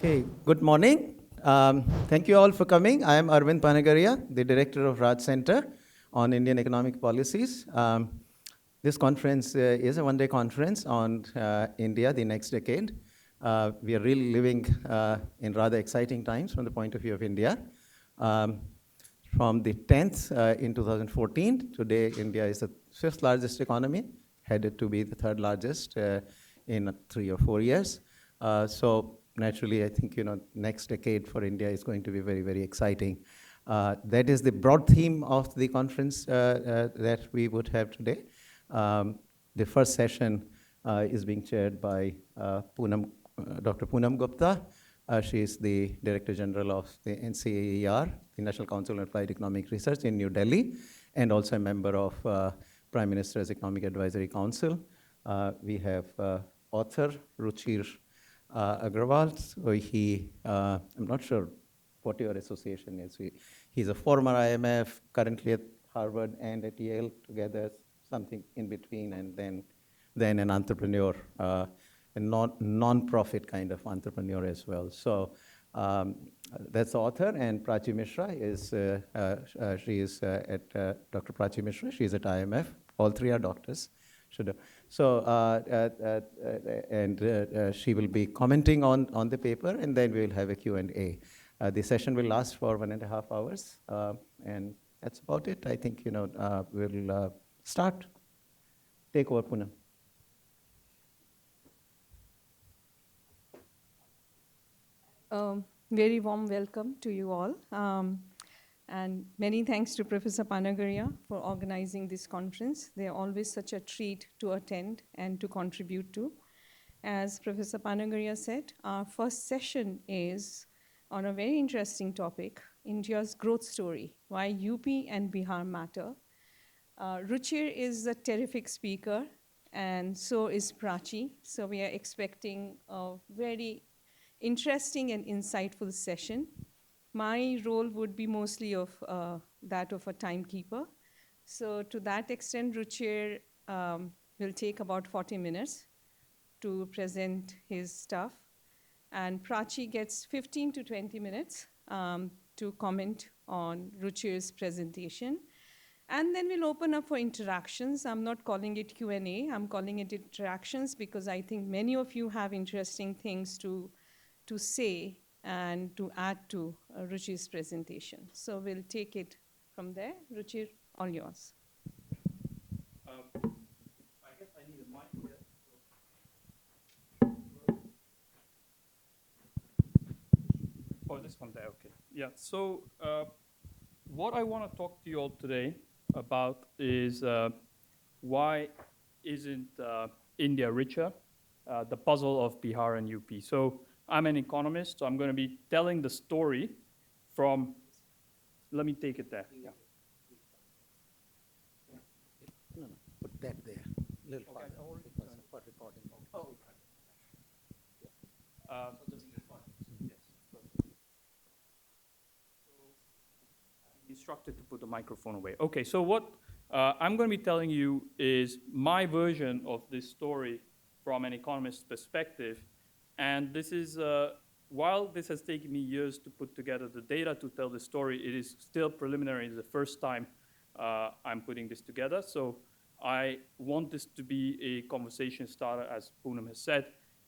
Okay, good morning. Thank you all for coming. I am Arvind Panagaria, the director of Raj Center on Indian Economic Policies. This conference is a one-day conference on India, the next decade. We are really living in rather exciting times from the point of view of India. From the 10th in 2014, today India is the fifth largest economy, headed to be the third largest in 3 or 4 years. So naturally, I think next decade for India is going to be very, very exciting. That is the broad theme of the conference that we would have today. The first session is being chaired by Poonam, Dr. Poonam Gupta. She is the Director General of the NCAER, the National Council on Applied Economic Research in New Delhi, and also a member of Prime Minister's Economic Advisory Council. We have author Ruchir Agarwal. So I'm not sure what your association is. He's a former IMF, currently at Harvard and at Yale together, something in between, and then an entrepreneur, a non-profit kind of entrepreneur as well. So that's the author, and Prachi Mishra is, she is at Dr. Prachi Mishra. She's at IMF. All three are doctors. So, she will be commenting on the paper, and then we'll have a Q&A. The session will last for 1.5 hours, and that's about it. I think, we'll start. Take over, Poonam. Very warm welcome to you all. And many thanks to Professor Panagaria for organizing this conference. They are always such a treat to attend and to contribute to. As Professor Panagaria said, our first session is on a very interesting topic, India's growth story, why UP and Bihar matter. Ruchir is a terrific speaker, and so is Prachi. So we are expecting a very interesting and insightful session. My role would be mostly of that of a timekeeper. So to that extent, Ruchir will take about 40 minutes to present his stuff. And Prachi gets 15 to 20 minutes to comment on Ruchir's presentation. And then we'll open up for interactions. I'm not calling it Q&A. I'm calling it interactions because I think many of you have interesting things to say and to add to Ruchir's presentation. So we'll take it from there. Ruchir, all yours. I guess I need a mic here. Oh, this one there, okay. Yeah, so what I want to talk to you all today about is why isn't India richer? The puzzle of Bihar and UP. So I'm an economist, so I'm going to be telling the story from, let me take it there. Yeah. No, put that there. Little okay, farther. For recording. Oh, yes. Instructed to put the microphone away. Okay, so what I'm going to be telling you is my version of this story from an economist's perspective. And this is, while this has taken me years to put together the data to tell the story, it is still preliminary. It's the first time I'm putting this together. So I want this to be a conversation starter, as Poonam has said,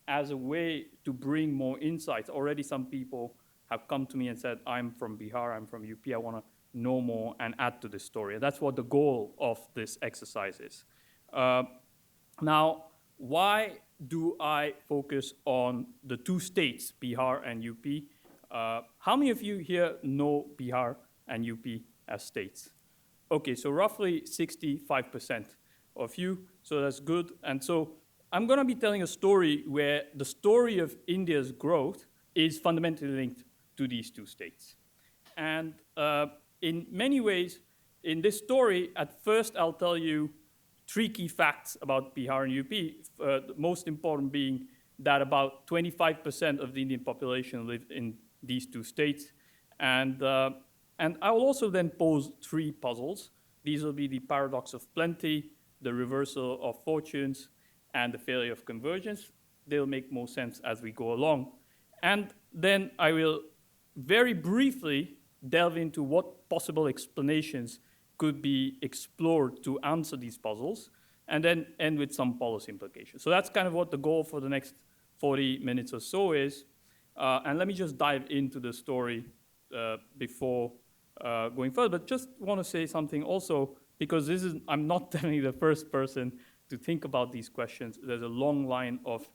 as a way to bring more insights. Already some people have come to me and said, I'm from Bihar, I'm from UP, I want to know more and add to this story. And that's what the goal of this exercise is. Now, why do I focus on the two states, Bihar and UP? How many of you here know Bihar and UP as states? Okay, so roughly 65% of you, so that's good. And so I'm going to be telling a story where the story of India's growth is fundamentally linked to these two states. And in many ways, in this story, at first I'll tell you 3 key facts about Bihar and UP, the most important being that about 25% of the Indian population live in these two states. And I will also then pose 3 puzzles. These will be the paradox of plenty, the reversal of fortunes, and the failure of convergence. They'll make more sense as we go along. And then I will very briefly delve into what possible explanations could be explored to answer these puzzles, and then end with some policy implications. So that's kind of what the goal for the next 40 minutes or so is. And let me just dive into the story before going further. But just want to say something also, because I'm not definitely the first person to think about these questions. There's a long line of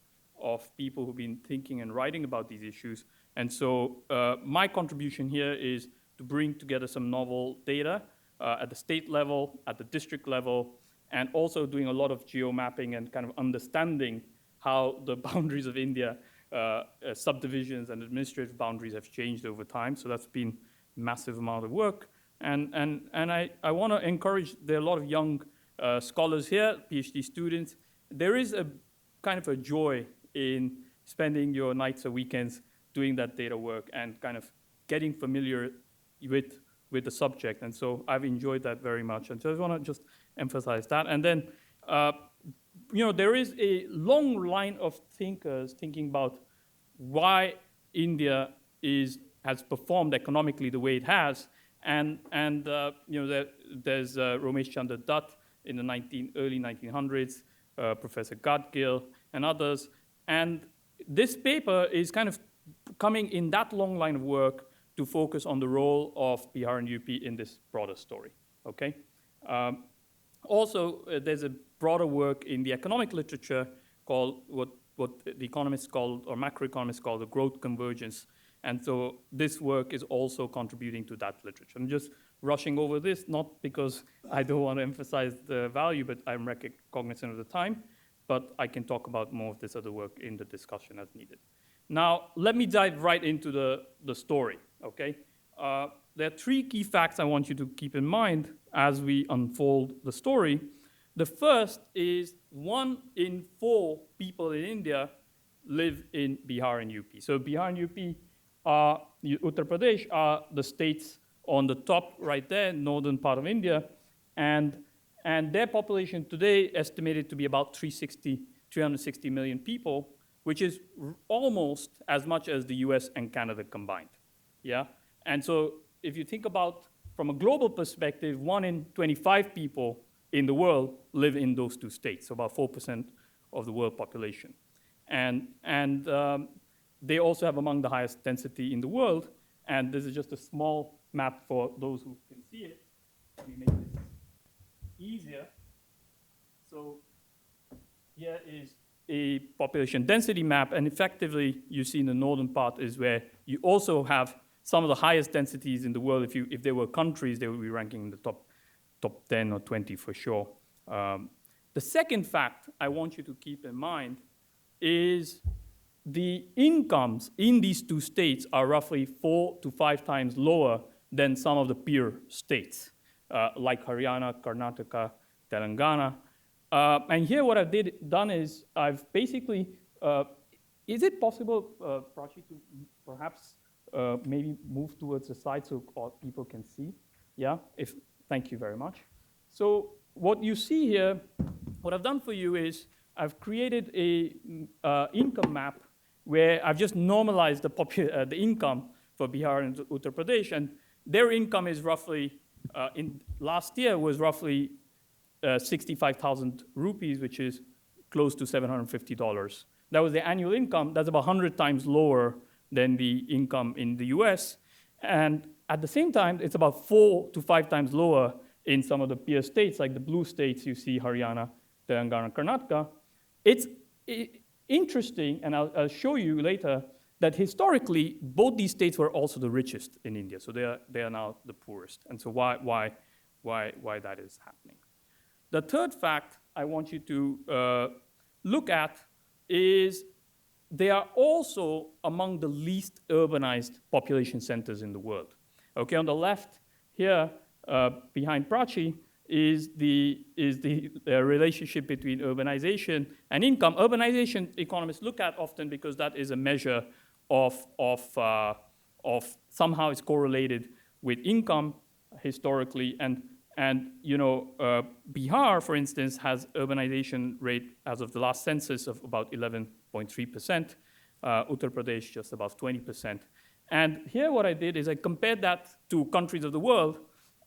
people who've been thinking and writing about these issues. And so my contribution here is to bring together some novel data at the state level, at the district level, and also doing a lot of geomapping and kind of understanding how the boundaries of India, subdivisions and administrative boundaries have changed over time. So that's been a massive amount of work. And I want to encourage, there are a lot of young scholars here, PhD students. There is a kind of a joy in spending your nights or weekends doing that data work and kind of getting familiar with the subject. And so I've enjoyed that very much. And so I want to just emphasize that. And then, there is a long line of thinkers thinking about why India has performed economically the way it has. And there's Ramesh Chandra Dutt in the early 1900s, Professor Gadgil, and others. And this paper is kind of coming in that long line of work to focus on the role of Bihar and UP in this broader story, okay? Also, there's a broader work in the economic literature called what the economists call, or macroeconomists call, the growth convergence. And so this work is also contributing to that literature. I'm just rushing over this, not because I don't want to emphasize the value, but I'm cognizant of the time. But I can talk about more of this other work in the discussion as needed. Now, let me dive right into the story, okay? There are three key facts I want you to keep in mind as we unfold the story. The first is 1 in 4 people in India live in Bihar and UP. So Bihar and UP, Uttar Pradesh, are the states on the top right there, northern part of India, and their population today estimated to be about 360 million people, which is almost as much as the US and Canada combined, yeah? And so if you think about, from a global perspective, 1 in 25 people in the world live in those two states, so about 4% of the world population. And they also have among the highest density in the world, and this is just a small map for those who can see it. Let me make this easier. So here is a population density map, and effectively, you see in the northern part is where you also have some of the highest densities in the world. If there were countries, they would be ranking in the top 10 or 20 for sure. The second fact I want you to keep in mind is the incomes in these two states are roughly 4 to 5 times lower than some of the peer states, like Haryana, Karnataka, Telangana. And here what I've done is I've basically, is it possible, Prachi, to perhaps maybe move towards the side so people can see? Yeah, thank you very much. So what you see here, what I've done for you is I've created a income map where I've just normalized the income for Bihar and Uttar Pradesh, and their income is roughly, in last year was roughly 65,000 rupees, which is close to $750. That was the annual income. That's about 100 times lower than the income in the US. And at the same time, it's about 4 to 5 times lower in some of the peer states, like the blue states you see, Haryana, Telangana, Karnataka. It's interesting, and I'll show you later, that historically, both these states were also the richest in India. So they are now the poorest. And so why that is happening. The third fact I want you to look at is they are also among the least urbanized population centers in the world. Okay, on the left here, behind Prachi, is the relationship between urbanization and income. Urbanization economists look at often because that is a measure of somehow it's correlated with income historically, and Bihar, for instance, has urbanization rate as of the last census of about 11.3%. Uttar Pradesh just above 20%. And here what I did is I compared that to countries of the world,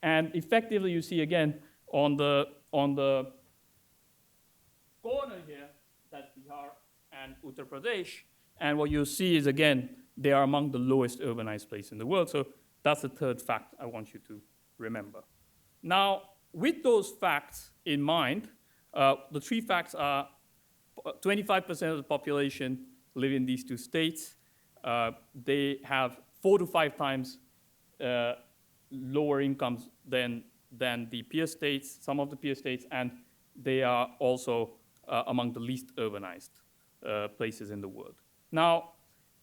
and effectively you see again on the corner here, that's Bihar and Uttar Pradesh, and what you'll see is again, they are among the lowest urbanized places in the world. So that's the third fact I want you to remember. Now, with those facts in mind, the three facts are 25% of the population live in these two states. They have 4 to 5 times lower incomes than the peer states, some of the peer states, and they are also among the least urbanized places in the world. Now,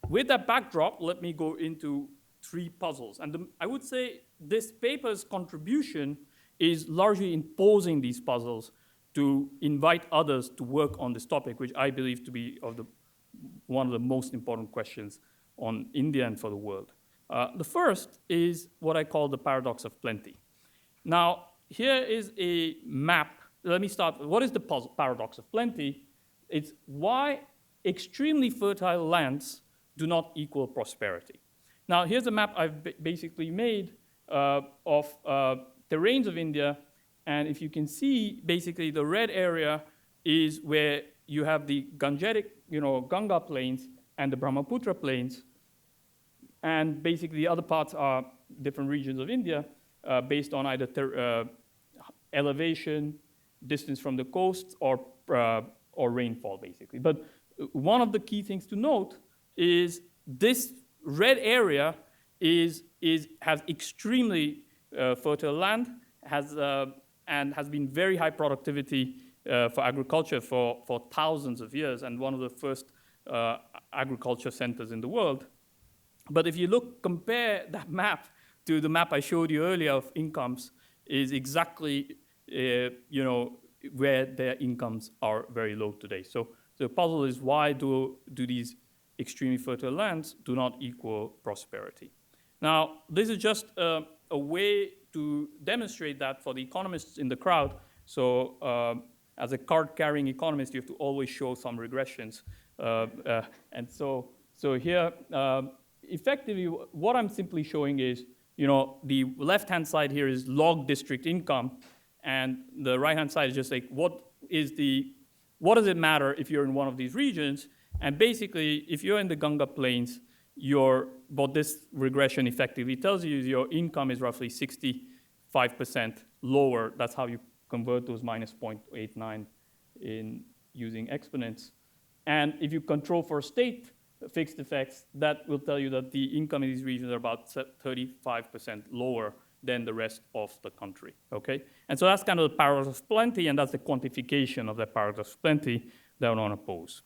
with that backdrop, let me go into 3 puzzles. And I would say this paper's contribution is largely in posing these puzzles to invite others to work on this topic, which I believe to be one of the most important questions on India and for the world. The first is what I call the paradox of plenty. Now, here is a map. Let me start. What is the paradox of plenty? It's why extremely fertile lands do not equal prosperity. Now, here's a map I've basically made of terrains of India. And if you can see, basically the red area is where you have the Ganga plains and the Brahmaputra plains. And basically the other parts are different regions of India based on either elevation, distance from the coast, or rainfall, basically. But one of the key things to note is this red area has extremely fertile land, and has been very high productivity for agriculture for thousands of years, and one of the first agriculture centers in the world. But if you compare that map to the map I showed you earlier of incomes, is exactly where their incomes are very low today. So the puzzle is, why do these extremely fertile lands do not equal prosperity? Now, this is just a way to demonstrate that for the economists in the crowd. So as a card-carrying economist, you have to always show some regressions. And so here, effectively, what I'm simply showing is, the left-hand side here is log district income, and the right-hand side is just like, what does it matter if you're in one of these regions? And basically, if you're in the Ganga plains, what this regression effectively tells you is your income is roughly 65% lower. That's how you convert those minus 0.89 in using exponents. And if you control for state fixed effects, that will tell you that the income in these regions are about 35% lower than the rest of the country, okay? And so that's kind of the paradox of plenty, and that's the quantification of that paradox of plenty that I want to pose.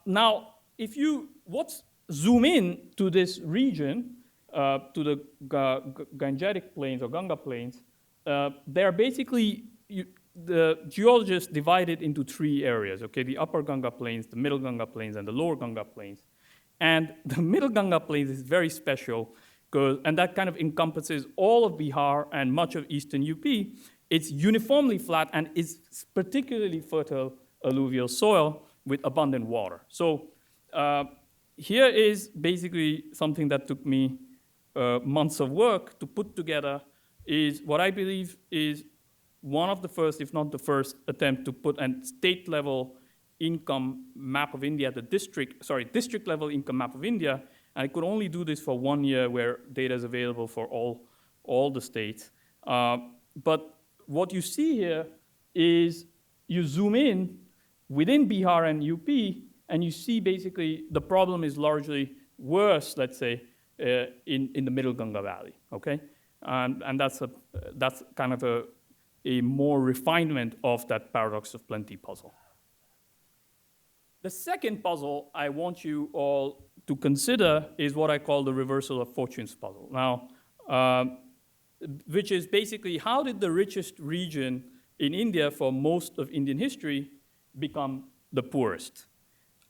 Now, zoom in to this region, to the Gangetic plains or Ganga plains, they are basically, the geologists divided into 3 areas, okay? The upper Ganga plains, the middle Ganga plains, and the lower Ganga plains. And the middle Ganga plains is very special, and that kind of encompasses all of Bihar and much of eastern UP. It's uniformly flat and is particularly fertile alluvial soil with abundant water. So here is basically something that took me months of work to put together, is what I believe is one of the first, if not the first, attempt to put a state-level income map of India, district-level income map of India. And I could only do this for 1 year, where data is available for all the states. But what you see here is you zoom in within Bihar and UP, and you see basically the problem is largely worse, let's say, in the middle Ganga Valley, okay? And that's kind of a more refinement of that paradox of plenty puzzle. The second puzzle I want you all to consider is what I call the reversal of fortunes puzzle. Now, which is basically, how did the richest region in India for most of Indian history become the poorest?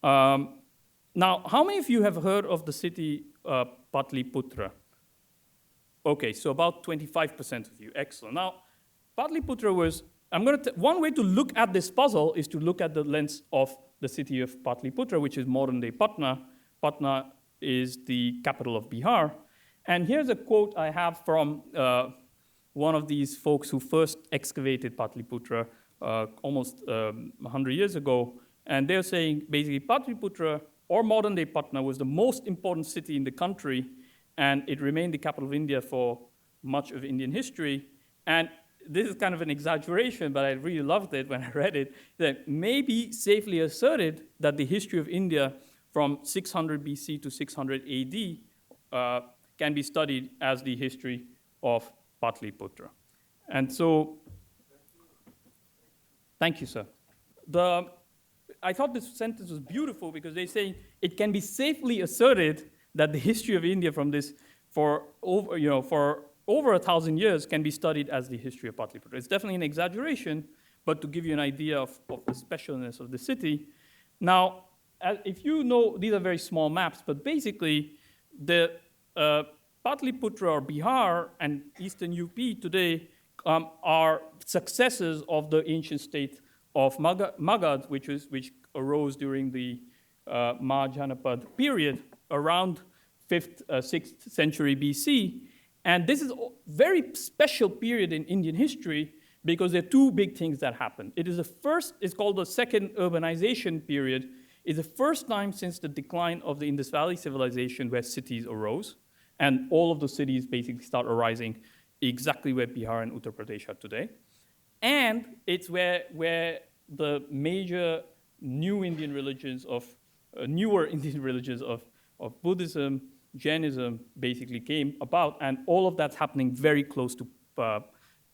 Now, how many of you have heard of the city Patliputra? Okay, so about 25% of you. Excellent. Now, Patliputra was, one way to look at this puzzle is to look at the lens of the city of Patliputra, which is modern-day Patna. Patna is the capital of Bihar. And here's a quote I have from one of these folks who first excavated Patliputra almost 100 years ago. And they're saying, basically, Patliputra, or modern-day Patna, was the most important city in the country, and it remained the capital of India for much of Indian history. And this is kind of an exaggeration, but I really loved it when I read it, that maybe safely asserted that the history of India from 600 BC to 600 AD can be studied as the history of Patliputra. And so, thank you, sir. I thought this sentence was beautiful because they're saying it can be safely asserted that the history of India from this for over 1,000 years can be studied as the history of Patliputra. It's definitely an exaggeration, but to give you an idea of the specialness of the city. Now, if you know, these are very small maps, but basically the Patliputra or Bihar and eastern UP today are successors of the ancient state of Magad, which arose during the Mahajanapad period around 5th, 6th century BC. And this is a very special period in Indian history because there are two big things that happened. It is the first, it's called the second urbanization period. It's the first time since the decline of the Indus Valley civilization where cities arose. And all of the cities basically start arising exactly where Bihar and Uttar Pradesh are today. And it's where the major newer Indian religions of Buddhism, Jainism basically came about, and all of that's happening very close to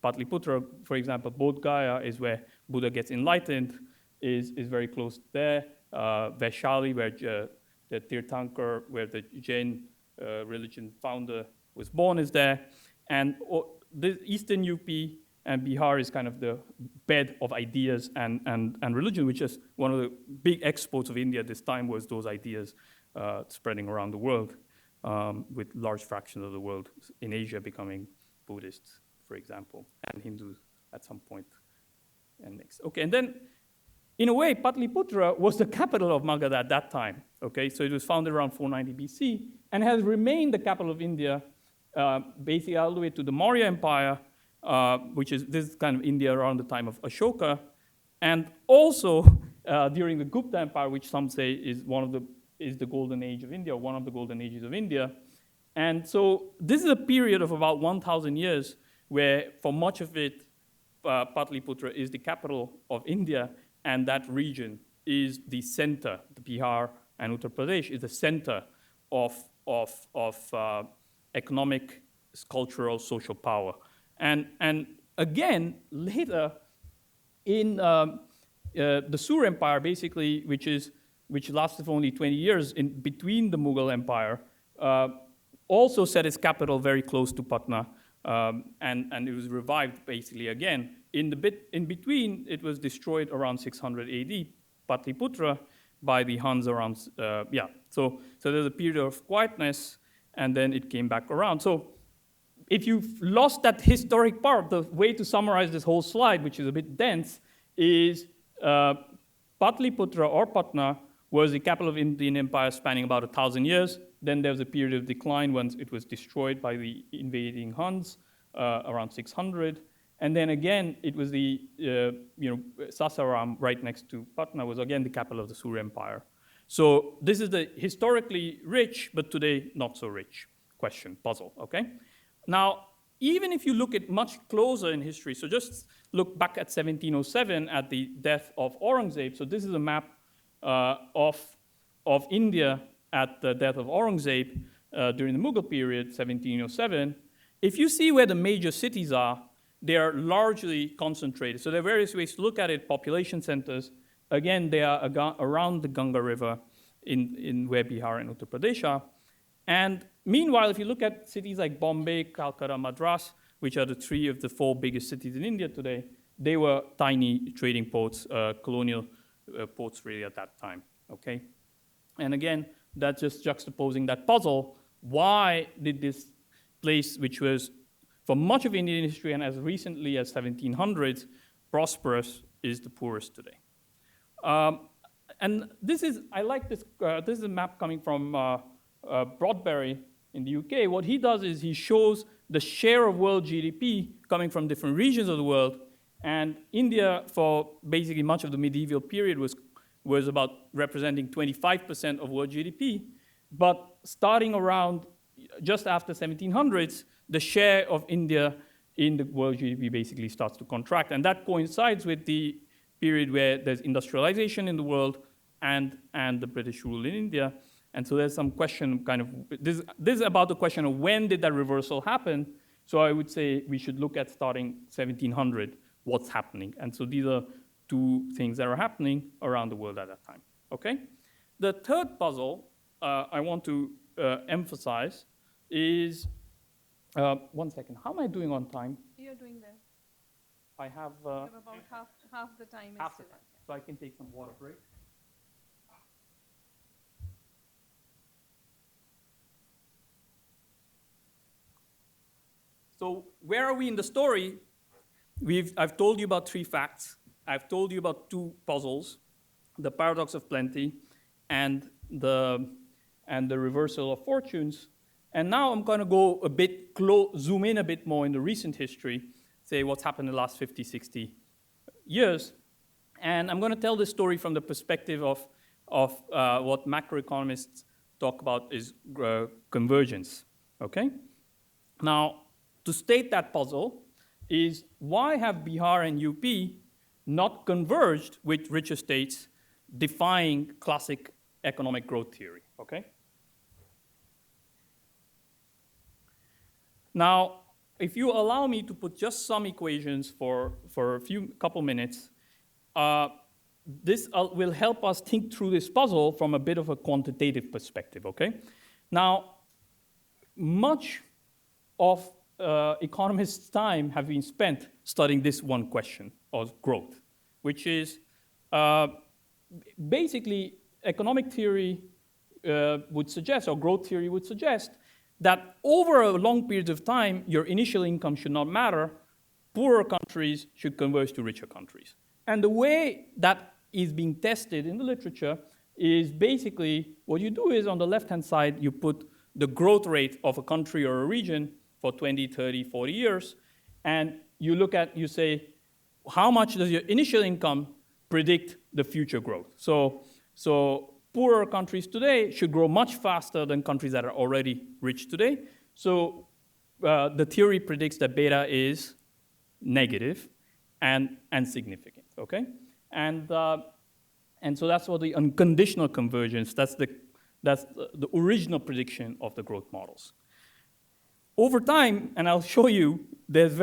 Patliputra. For example, Bodh Gaya is where Buddha gets enlightened, is very close there. Vaishali, where the Tirthankar, where the Jain religion founder was born, is there. And the eastern UP and Bihar is kind of the bed of ideas and religion, which is one of the big exports of India this time was those ideas spreading around the world. With large fractions of the world in Asia becoming Buddhists, for example, and Hindus at some point. And next, okay, and then in a way, Patliputra was the capital of Magad at that time. Okay, so it was founded around 490 BC and has remained the capital of India, basically all the way to the Maurya Empire, which is this kind of India around the time of Ashoka, and also during the Gupta Empire, which some say is the golden age of India, one of the golden ages of India. And so this is a period of about 1,000 years where for much of it, Patliputra is the capital of India, and that region is the center, the Bihar and Uttar Pradesh is the center of economic, cultural, social power. And again, later in the Sur Empire, basically, which lasted for only 20 years in between the Mughal Empire, also set its capital very close to Patna, and it was revived basically again. In between, it was destroyed around 600 AD, Patliputra, by the Huns around, So there's a period of quietness, and then it came back around. So if you've lost that historic part, the way to summarize this whole slide, which is a bit dense, is Patliputra or Patna was the capital of Indian Empire spanning about 1,000 years. Then there was a period of decline once it was destroyed by the invading Huns around 600. And then again, it was the, Sasaram right next to Patna was again the capital of the Sur Empire. So this is the historically rich, but today not so rich puzzle, okay? Now, even if you look at much closer in history, so just look back at 1707 at the death of Aurangzeb. So this is a map of India at the death of Aurangzeb during the Mughal period, 1707. If you see where the major cities are, they are largely concentrated. So there are various ways to look at it. Population centers, again, they are around the Ganga River in where Bihar and Uttar Pradesh are. And meanwhile, if you look at cities like Bombay, Calcutta, Madras, which are the 3 of the 4 biggest cities in India today, they were tiny trading ports, colonial ports really at that time, okay? And again, that's just juxtaposing that puzzle. Why did this place, which was for much of Indian history and as recently as 1700s, prosperous, is the poorest today? And this is, I like this, this is a map coming from Broadberry in the UK. What he does is he shows the share of world GDP coming from different regions of the world. And India, for basically much of the medieval period, was about representing 25% of world GDP. But starting around just after 1700s, the share of India in the world GDP basically starts to contract. And that coincides with the period where there's industrialization in the world and the British rule in India. And so there's some question kind of, this is about the question of when did that reversal happen? So I would say we should look at starting 1700, what's happening. And so these are two things that are happening around the world at that time, okay? The third puzzle I want to emphasize is, 1 second, how am I doing on time? You're doing well. I have You have about half the time. half the time, so I can take some water break. So where are we in the story? I've told you about 3 facts. I've told you about 2 puzzles, the paradox of plenty and the reversal of fortunes. And now I'm going to go a bit zoom in a bit more in the recent history, say what's happened in the last 50, 60 years. And I'm going to tell this story from the perspective of what macroeconomists talk about is convergence, okay? Now, to state that puzzle is why have Bihar and UP not converged with richer states defying classic economic growth theory, okay? Now, if you allow me to put just some equations for a couple minutes, this will help us think through this puzzle from a bit of a quantitative perspective, okay? Now, much of economists' time have been spent studying this one question of growth, which is basically economic theory would suggest, or growth theory would suggest, that over a long period of time, your initial income should not matter. Poorer countries should converge to richer countries. And the way that is being tested in the literature is basically what you do is on the left-hand side, you put the growth rate of a country or a region for 20, 30, 40 years, and you say, how much does your initial income predict the future growth? So poorer countries today should grow much faster than countries that are already rich today. So the theory predicts that beta is negative and significant, okay? And so that's what the unconditional convergence, that's the original prediction of the growth models. Over time, and I'll show you, this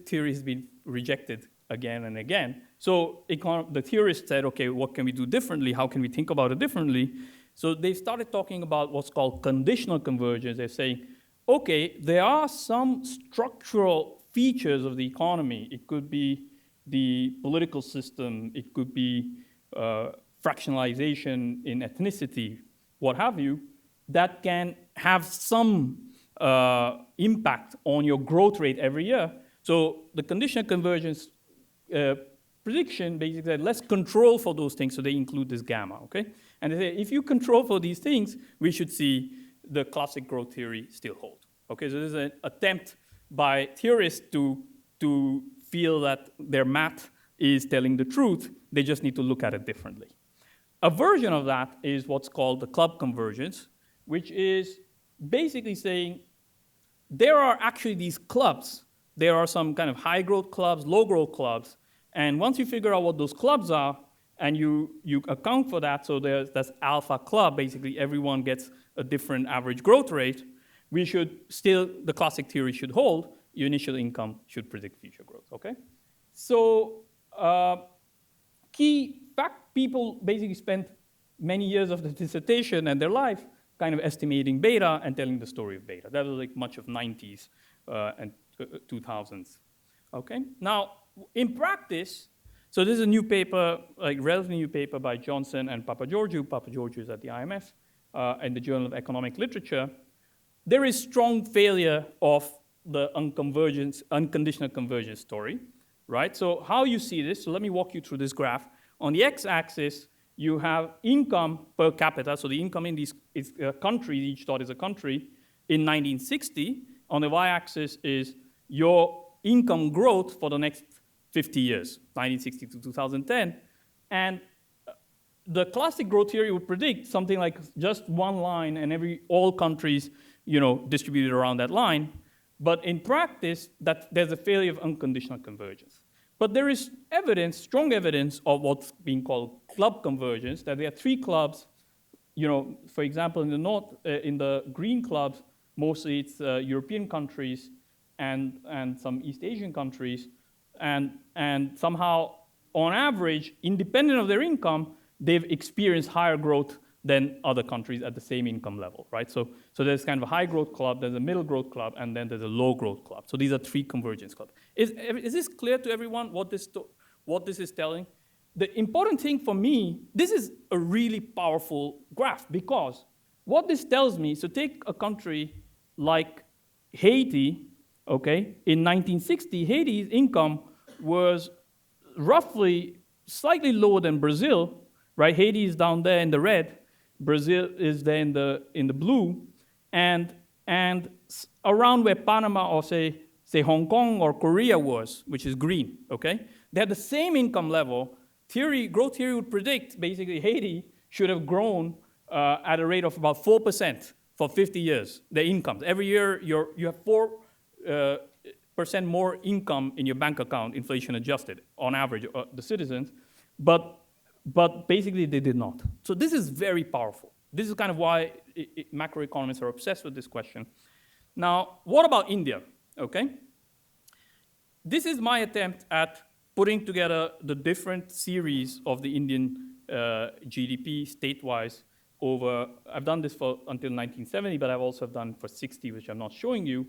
theory has been rejected again and again. So the theorists said, okay, what can we do differently? How can we think about it differently? So they started talking about what's called conditional convergence. They're saying, okay, there are some structural features of the economy. It could be the political system. It could be fractionalization in ethnicity, what have you, that can have some impact on your growth rate every year. So the conditional convergence prediction basically said, let's control for those things, so they include this gamma, okay? And they say, if you control for these things, we should see the classic growth theory still hold. Okay, so this is an attempt by theorists to feel that their math is telling the truth, they just need to look at it differently. A version of that is what's called the club convergence, which is basically saying there are actually these clubs. There are some kind of high growth clubs, low growth clubs, and once you figure out what those clubs are, and you account for that, so that's alpha club, basically everyone gets a different average growth rate, the classic theory should hold, your initial income should predict future growth, okay? So key fact, people basically spent many years of the dissertation and their life kind of estimating beta and telling the story of beta. That was like much of 90s and 2000s, okay? Now, in practice, so this is a new paper, like relatively new paper by Johnson and Papageorgiou. Papageorgiou is at the IMF, in the Journal of Economic Literature. There is strong failure of the unconditional convergence story, right? So how you see this, so let me walk you through this graph. On the x-axis, you have income per capita, so the income in these countries, each dot is a country, in 1960. On the y-axis is your income growth for the next 50 years, 1960 to 2010. And the classic growth theory would predict something like just one line and all countries, distributed around that line. But in practice, there's a failure of unconditional convergence. But there is evidence, strong evidence of what's being called club convergence, that there are three clubs, for example, in the north, in the green clubs, mostly it's European countries and some East Asian countries, and somehow, on average, independent of their income, they've experienced higher growth than other countries at the same income level, right? So there's kind of a high growth club, there's a middle growth club, and then there's a low growth club. So these are three convergence clubs. Is this clear to everyone what this is telling? The important thing for me, this is a really powerful graph, because what this tells me, so take a country like Haiti, okay? In 1960, Haiti's income was roughly slightly lower than Brazil, right? Haiti is down there in the red, Brazil is there in the blue, and around where Panama or say Hong Kong or Korea was, which is green, okay? They had the same income level. Growth theory would predict basically Haiti should have grown at a rate of about 4% for 50 years, their incomes. Every year you have 4% more income in your bank account, inflation adjusted, on average, the citizens, but basically they did not. So this is very powerful. This is kind of why macroeconomists are obsessed with this question. Now, what about India, okay? This is my attempt at putting together the different series of the Indian GDP state-wise over, I've done this until 1970, but I've also done for 60, which I'm not showing you.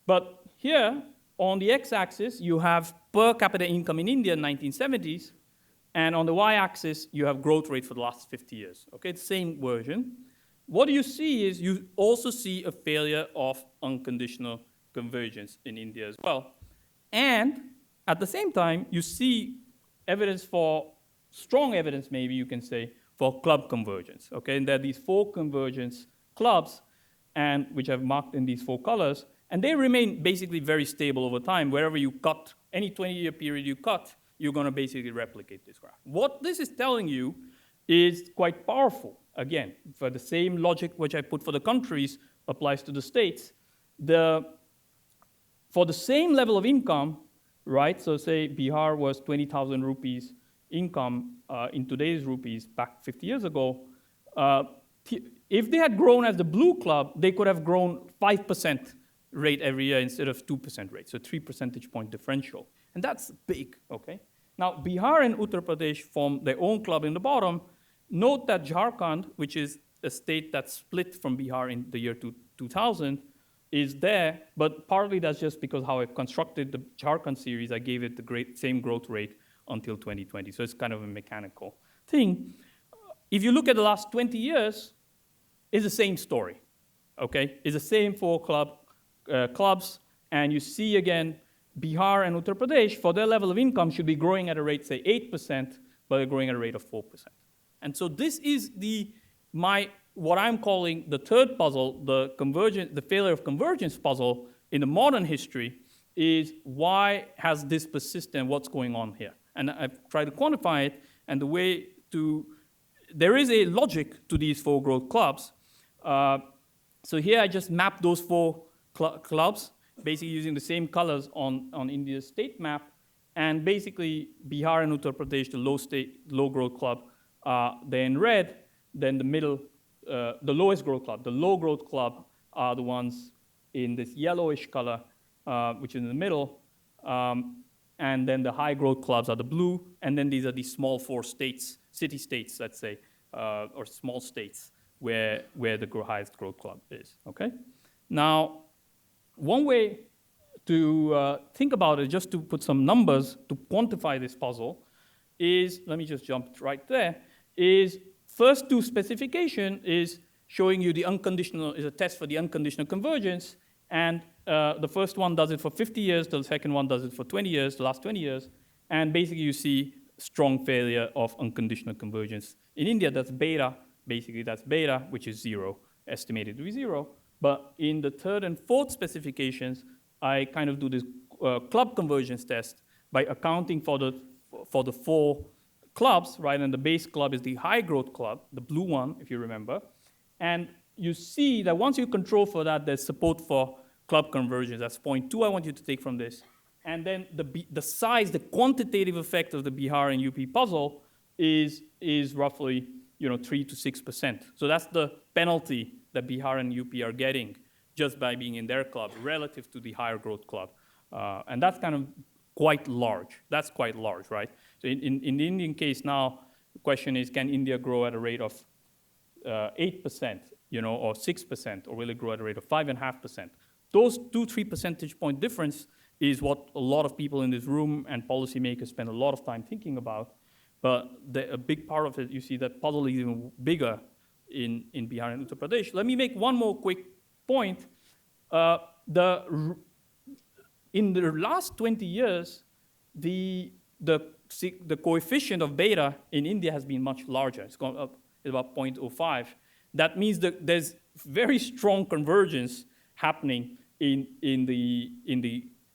But here, on the x-axis, you have per capita income in India in 1970s, and on the y-axis, you have growth rate for the last 50 years. Okay, it's the same version. What you see is you also see a failure of unconditional convergence in India as well. And at the same time, you see strong evidence maybe you can say, for club convergence. Okay, and there are these 4 convergence clubs, and which I've marked in these 4 colors, and they remain basically very stable over time. Wherever you cut, any 20-year period you cut, you're going to basically replicate this graph. What this is telling you is quite powerful. Again, for the same logic which I put for the countries applies to the states. For the same level of income, right, so say Bihar was 20,000 rupees income in today's rupees back 50 years ago, if they had grown as the blue club, they could have grown 5% rate every year instead of 2% rate, so 3 percentage point differential. And that's big, okay? Now, Bihar and Uttar Pradesh form their own club in the bottom. Note that Jharkhand, which is a state that split from Bihar in the year 2000, is there, but partly that's just because how I constructed the Jharkhand series, I gave it the same growth rate until 2020, so it's kind of a mechanical thing. If you look at the last 20 years, it's the same story, okay? It's the same 4 clubs, and you see again, Bihar and Uttar Pradesh, for their level of income, should be growing at a rate, say, 8%, but they're growing at a rate of 4%. And so this is what I'm calling the third puzzle, the failure of convergence puzzle in the modern history, is why has this persisted and what's going on here? And I've tried to quantify it, and there is a logic to these 4 growth clubs. So here I just mapped those 4 clubs, basically using the same colors on India's state map, and basically Bihar and Uttar Pradesh, the low growth club, they're in red, then the lowest growth club, the low growth club are the ones in this yellowish color, which is in the middle, and then the high growth clubs are the blue, and then these are these small 4 states, city states, let's say, or small states where the highest growth club is, okay? Now, one way to think about it, just to put some numbers to quantify this puzzle, is, let me just jump right there, is first 2 specification is showing you is a test for the unconditional convergence, and the first one does it for 50 years, the second one does it for 20 years, the last 20 years, and basically you see strong failure of unconditional convergence. In India, that's beta, basically that's beta, which is 0, estimated to be 0. But in the third and fourth specifications, I kind of do this club convergence test by accounting for the 4 clubs, right? And the base club is the high growth club, the blue one, if you remember. And you see that once you control for that, there's support for club convergence. That's point 2 I want you to take from this. And then the size, the quantitative effect of the Bihar and UP puzzle is roughly 3 to 6%. So that's the penalty that Bihar and UP are getting just by being in their club relative to the higher growth club. And that's kind of quite large. That's quite large, right? So in the Indian case now, the question is, can India grow at a rate of 8%, or 6%, or will it grow at a rate of 5.5%? Those 2-3 percentage point difference is what a lot of people in this room and policymakers spend a lot of time thinking about. But a big part of it, you see that puzzle is even bigger in Bihar and Uttar Pradesh. Let me make one more quick point. In the last 20 years, the coefficient of beta in India has been much larger. It's gone up about 0.05. That means that there's very strong convergence happening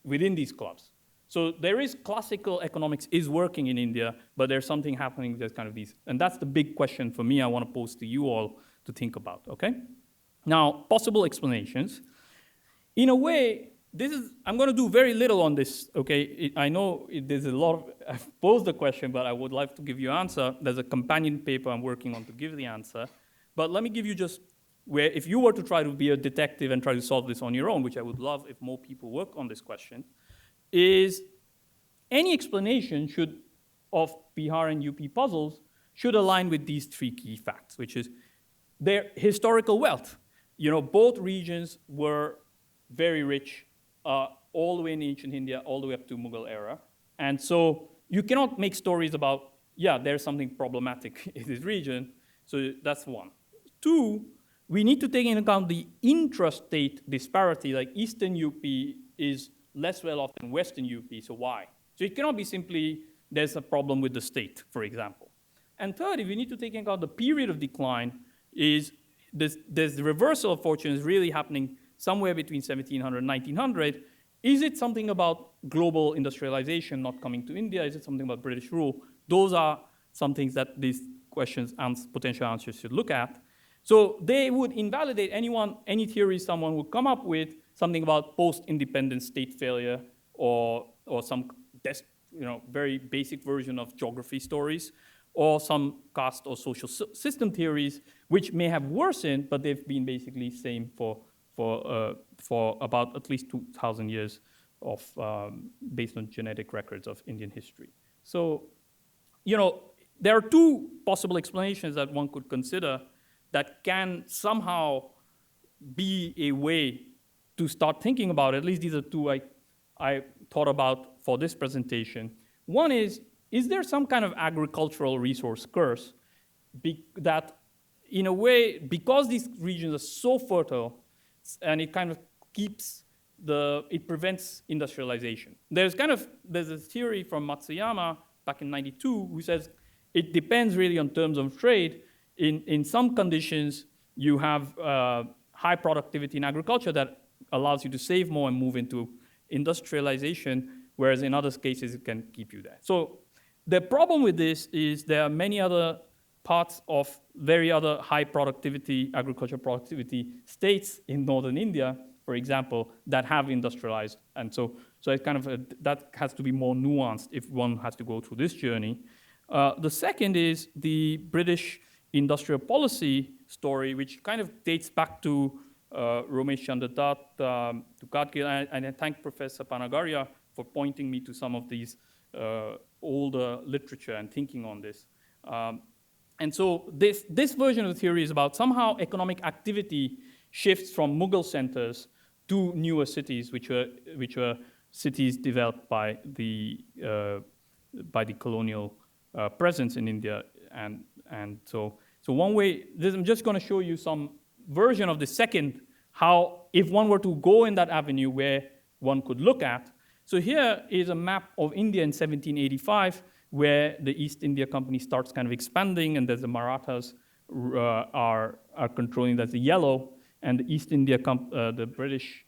within these clubs. So there is classical economics is working in India, but there's something happening that's kind of these. And that's the big question for me I want to pose to you all to think about, okay? Now, possible explanations. In a way, I'm going to do very little on this, okay? I know there's a lot I've posed the question, but I would like to give you an answer. There's a companion paper I'm working on to give the answer. But let me give you just where, if you were to try to be a detective and try to solve this on your own, which I would love if more people work on this question, is any explanation of Bihar and UP puzzles should align with these 3 key facts, which is their historical wealth. Both regions were very rich all the way in ancient India, all the way up to Mughal era. And so you cannot make stories about, there's something problematic in this region. So that's 1. 2, we need to take into account the intrastate disparity, like Eastern UP is less well off than Western UP, so why? So it cannot be simply there's a problem with the state, for example. And third, if we need to take into account the period of decline, there's the reversal of fortune is really happening somewhere between 1700 and 1900. Is it something about global industrialization not coming to India? Is it something about British rule? Those are some things that these questions and potential answers should look at. So they would invalidate any theory someone would come up with, something about post-independent state failure or some very basic version of geography stories, or some caste or social system theories, which may have worsened, but they've been basically same for about at least 2,000 years of based on genetic records of Indian history. So, there are 2 possible explanations that one could consider that can somehow be a way to start thinking about it. At least these are 2 I thought about for this presentation. One is there some kind of agricultural resource curse that, in a way, because these regions are so fertile, and it kind of it prevents industrialization. There's a theory from Matsuyama back in '92 who says it depends really on terms of trade. In some conditions, you have high productivity in agriculture that allows you to save more and move into industrialization, whereas in other cases, it can keep you there. So the problem with this is there are many other parts of very other high productivity, agricultural productivity states in northern India, for example, that have industrialized. And so it that has to be more nuanced if one has to go through this journey. The second is the British industrial policy story, which kind of dates back to Ramesh Chandra Dutt, to Gadgil, and I thank Professor Panagaria for pointing me to some of these older literature and thinking on this. And so this version of the theory is about somehow economic activity shifts from Mughal centers to newer cities, which were cities developed by the colonial presence in India. And so one way, I'm just going to show you some version of the second, how if one were to go in that avenue where one could look at. So here is a map of India in 1785. where the East India Company starts kind of expanding, and there's the Marathas are controlling, that's the yellow, and the East India, the British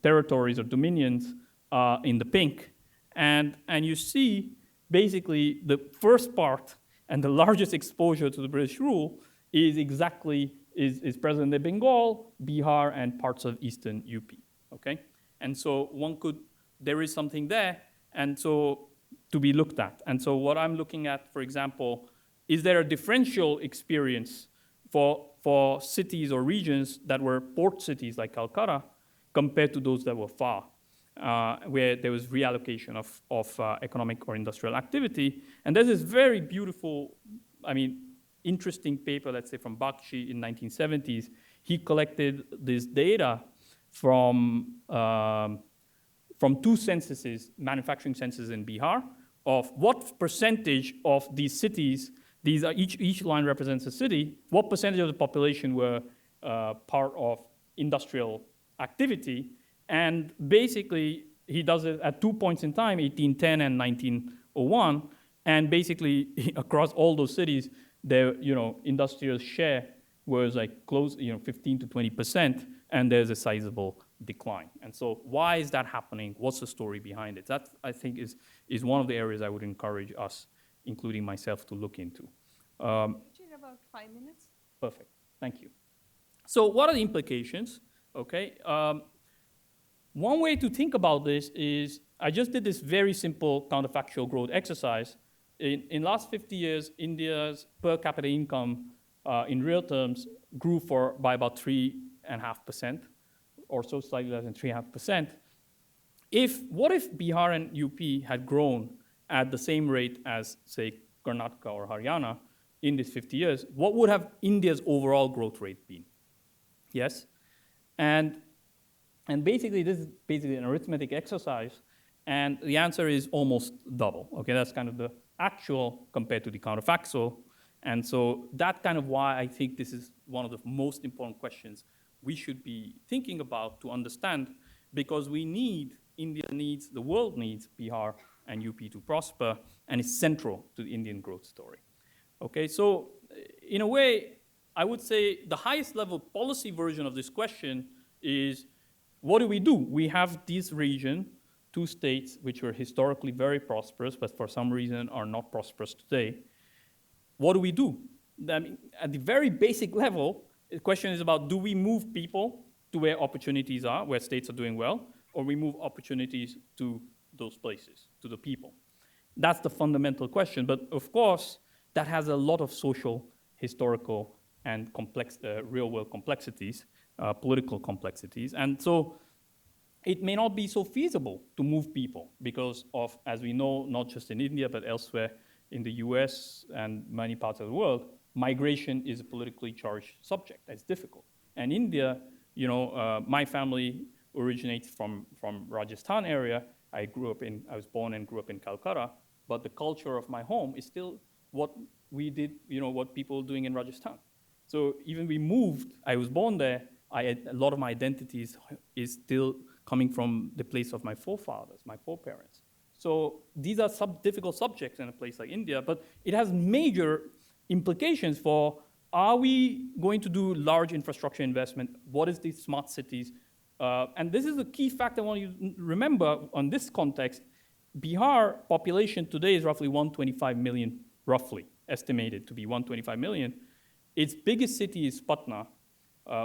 territories or dominions are in the pink. And you see basically the first part and the largest exposure to the British rule is present in Bengal, Bihar, and parts of eastern UP, okay? And so there is something there, and so to be looked at. And so what I'm looking at, for example, is there a differential experience for cities or regions that were port cities like Calcutta compared to those that were far, where there was reallocation of economic or industrial activity. And there's this very beautiful, interesting paper, let's say from Bakshi in 1970s. He collected this data from two censuses, manufacturing censuses in Bihar, of what percentage of these cities, these are each line represents a city, what percentage of the population were part of industrial activity. And basically, he does it at 2 points in time, 1810 and 1901. And basically, across all those cities, their industrial share was like close, 15 to 20%, and there's a sizable decline. And so why is that happening? What's the story behind it? That, I think, is one of the areas I would encourage us, including myself, to look into. About 5 minutes. Perfect, thank you. So what are the implications? Okay, one way to think about this is, I just did this very simple counterfactual growth exercise. In last 50 years, India's per capita income in real terms grew by about 3.5%, or so, slightly less than 3.5%. What if Bihar and UP had grown at the same rate as, say, Karnataka or Haryana in these 50 years, what would have India's overall growth rate been? Yes? And basically, this is basically an arithmetic exercise, and the answer is almost double. Okay, that's kind of the actual compared to the counterfactual. And so that's kind of why I think this is one of the most important questions we should be thinking about to understand, because India needs, the world needs Bihar and UP to prosper, and it's central to the Indian growth story. Okay, so in a way, I would say the highest level policy version of this question is, what do? We have this region, two states, which were historically very prosperous, but for some reason are not prosperous today. What do we do? At the very basic level, the question is about, do we move people to where opportunities are, where states are doing well, or we move opportunities to those places, to the people? That's the fundamental question. But of course, that has a lot of social, historical, and complex real-world complexities, political complexities. And so it may not be so feasible to move people because of, as we know, not just in India, but elsewhere in the US and many parts of the world, migration is a politically charged subject. That's difficult. And India, my family originates from Rajasthan area. I was born and grew up in Calcutta, but the culture of my home is still what we did, what people are doing in Rajasthan. So even we moved, I was born there, a lot of my identity is still coming from the place of my forefathers, my foreparents. So these are difficult subjects in a place like India, but it has major implications for, are we going to do large infrastructure investment? What is the smart cities? And this is a key fact I want you to remember on this context. Bihar population today is roughly 125 million, roughly estimated to be 125 million. Its biggest city is Patna,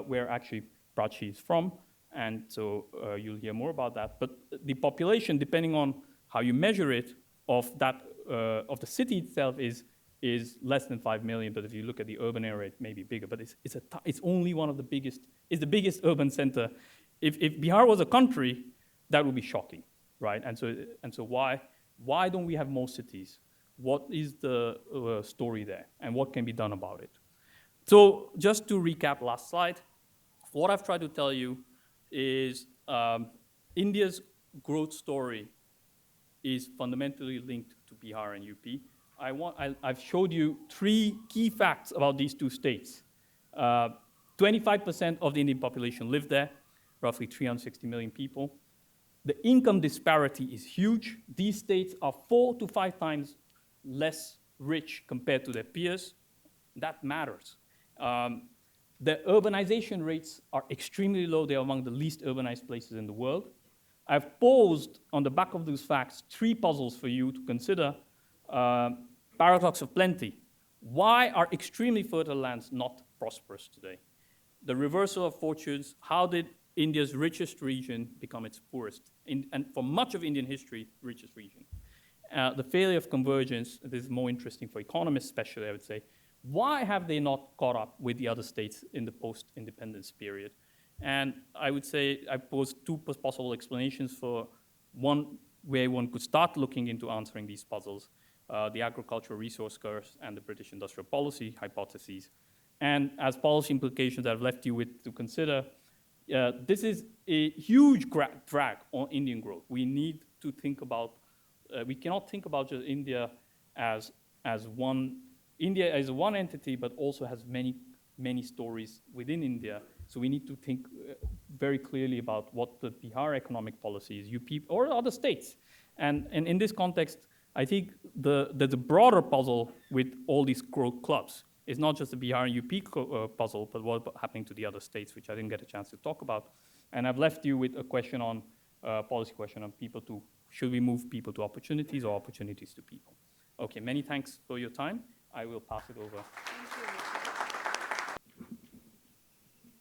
where actually Prachi is from, and so you'll hear more about that. But the population, depending on how you measure it, of the city itself is less than 5 million. But if you look at the urban area, it may be bigger. But it's only one of the biggest. It's the biggest urban center. If Bihar was a country, that would be shocking, right? And so why don't we have more cities? What is the story there, and what can be done about it? So just to recap, last slide, what I've tried to tell you is India's growth story is fundamentally linked to Bihar and UP. I've showed you 3 key facts about these 2 states. 25% of the Indian population live there, roughly 360 million people. The income disparity is huge. These states are 4 to 5 times less rich compared to their peers. That matters. The urbanization rates are extremely low. They are among the least urbanized places in the world. I've posed on the back of those facts 3 puzzles for you to consider. Paradox of plenty. Why are extremely fertile lands not prosperous today? The reversal of fortunes. How did India's richest region become its poorest? And for much of Indian history, richest region. The failure of convergence. This is more interesting for economists especially, I would say. Why have they not caught up with the other states in the post-independence period? And I would say I posed 2 possible explanations for one way one could start looking into answering these puzzles, the agricultural resource curse and the British industrial policy hypotheses. And as policy implications I've left you with to consider, this is a huge drag on Indian growth. We need to think about, we cannot think about just India as one. India is one entity, but also has many stories within India. So we need to think very clearly about what the Bihar economic policy is, UP or other states. And in this context, I think the broader puzzle with all these growth clubs is not just the Bihar and UP puzzle, but what's happening to the other states, which I didn't get a chance to talk about. And I've left you with a question on, policy question on people to, should we move people to opportunities or opportunities to people? Okay, many thanks for your time. I will pass it over.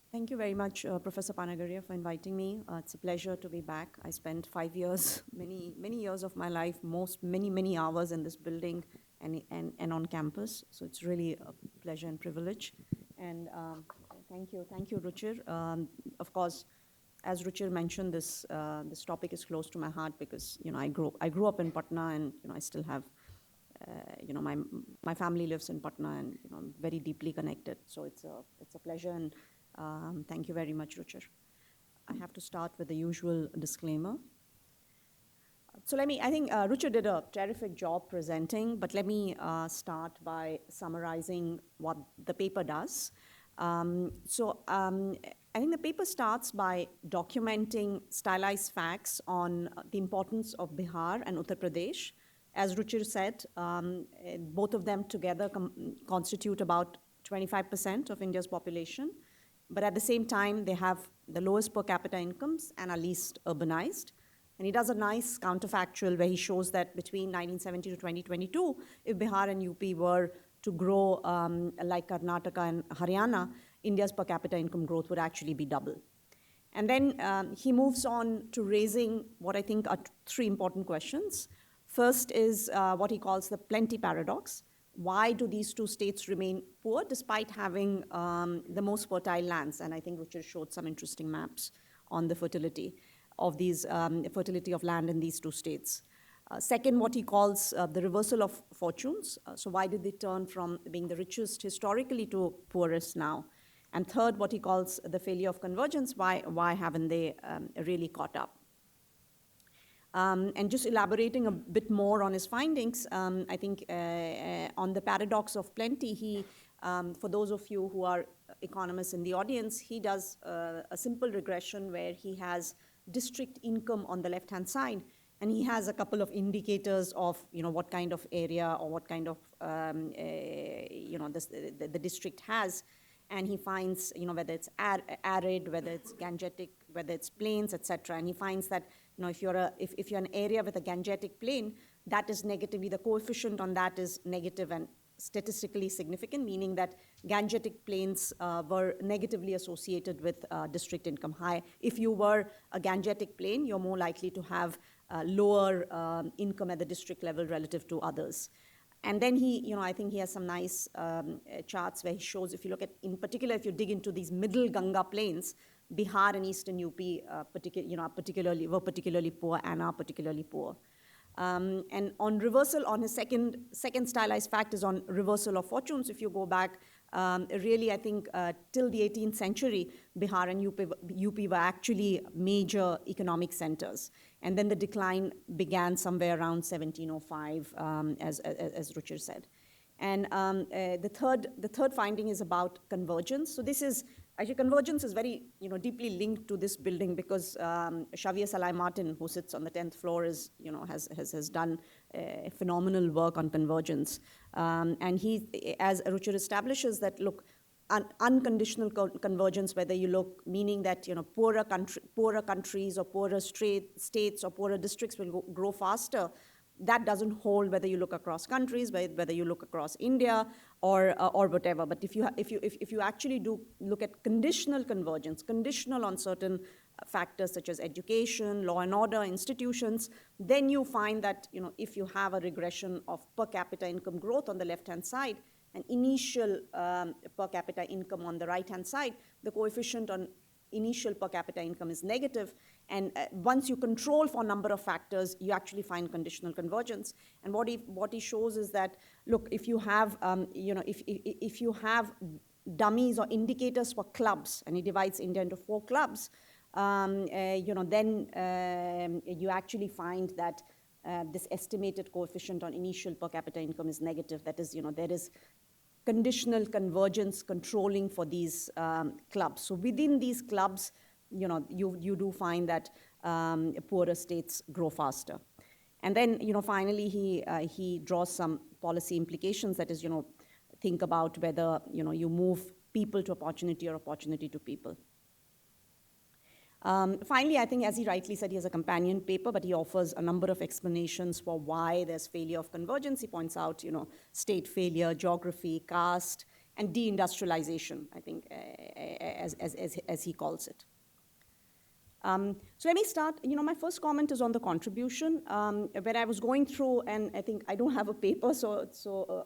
Thank you very much, Professor Panagaria, for inviting me. It's a pleasure to be back. I spent 5 years, many years of my life, many hours in this building and on campus. So it's really a pleasure and privilege. And thank you, Ruchir. Of course, as Ruchir mentioned, this topic is close to my heart because I grew up in Patna, and I still have. My family lives in Patna, and I'm very deeply connected. So it's a pleasure, and thank you very much, Ruchir. I have to start with the usual disclaimer. So I think Ruchir did a terrific job presenting, but let me start by summarizing what the paper does. I think the paper starts by documenting stylized facts on the importance of Bihar and Uttar Pradesh. As Ruchir said, both of them together constitute about 25% of India's population. But at the same time, they have the lowest per capita incomes and are least urbanized. And he does a nice counterfactual where he shows that between 1970 to 2022, if Bihar and UP were to grow like Karnataka and Haryana, India's per capita income growth would actually be double. And then he moves on to raising what I think are 3 important questions. First is what he calls the plenty paradox. Why do these 2 states remain poor despite having the most fertile lands? And I think Ruchir showed some interesting maps on the fertility of land in these 2 states. Second, what he calls the reversal of fortunes. So why did they turn from being the richest historically to poorest now? And third, what he calls the failure of convergence. Why haven't they really caught up? And just elaborating a bit more on his findings, I think on the paradox of plenty, for those of you who are economists in the audience, he does a simple regression where he has district income on the left-hand side, and he has a couple of indicators of what kind of area or what kind of the district has, and he finds whether it's arid, whether it's gangetic, whether it's plains, etc. And he finds that if you're an area with a gangetic plain, that is negatively, the coefficient on that is negative and statistically significant, meaning that gangetic plains were negatively associated with district income high. If you were a gangetic plain, you're more likely to have lower income at the district level relative to others. And then I think he has some nice charts where he shows, if you look at, in particular, if you dig into these middle Ganga plains, Bihar and Eastern UP were particularly poor and are particularly poor. And on reversal, on his second stylized fact is on reversal of fortunes. If you go back, really, I think till the 18th century, Bihar and UP were actually major economic centers. And then the decline began somewhere around 1705, as Ruchir said. And the third finding is about convergence. So this is, actually convergence is very, deeply linked to this building because Xavier Salai Martin, who sits on the 10th floor, has done phenomenal work on convergence. And he, as Ruchir establishes that, look, unconditional convergence, whether you look, meaning that poorer countries or poorer states or poorer districts will grow faster. That doesn't hold whether you look across countries, whether you look across India or whatever. But if you actually do look at conditional convergence, conditional on certain factors such as education, law and order, institutions, then you find that if you have a regression of per capita income growth on the left-hand side, and initial per capita income on the right-hand side, the coefficient on initial per capita income is negative. And once you control for a number of factors, you actually find conditional convergence. And what he shows is that, look, if you have, if you have dummies or indicators for clubs, and he divides India into 4 clubs, then you actually find that this estimated coefficient on initial per capita income is negative. That is, there is conditional convergence controlling for these clubs. So within these clubs, you do find that poorer states grow faster. And then, finally, he draws some policy implications. That is, think about whether, you move people to opportunity or opportunity to people. Finally, I think, as he rightly said, he has a companion paper, but he offers a number of explanations for why there's failure of convergence. He points out, state failure, geography, caste, and deindustrialization, I think, as he calls it. So let me start. My first comment is on the contribution. When I was going through, and I think I don't have a paper, so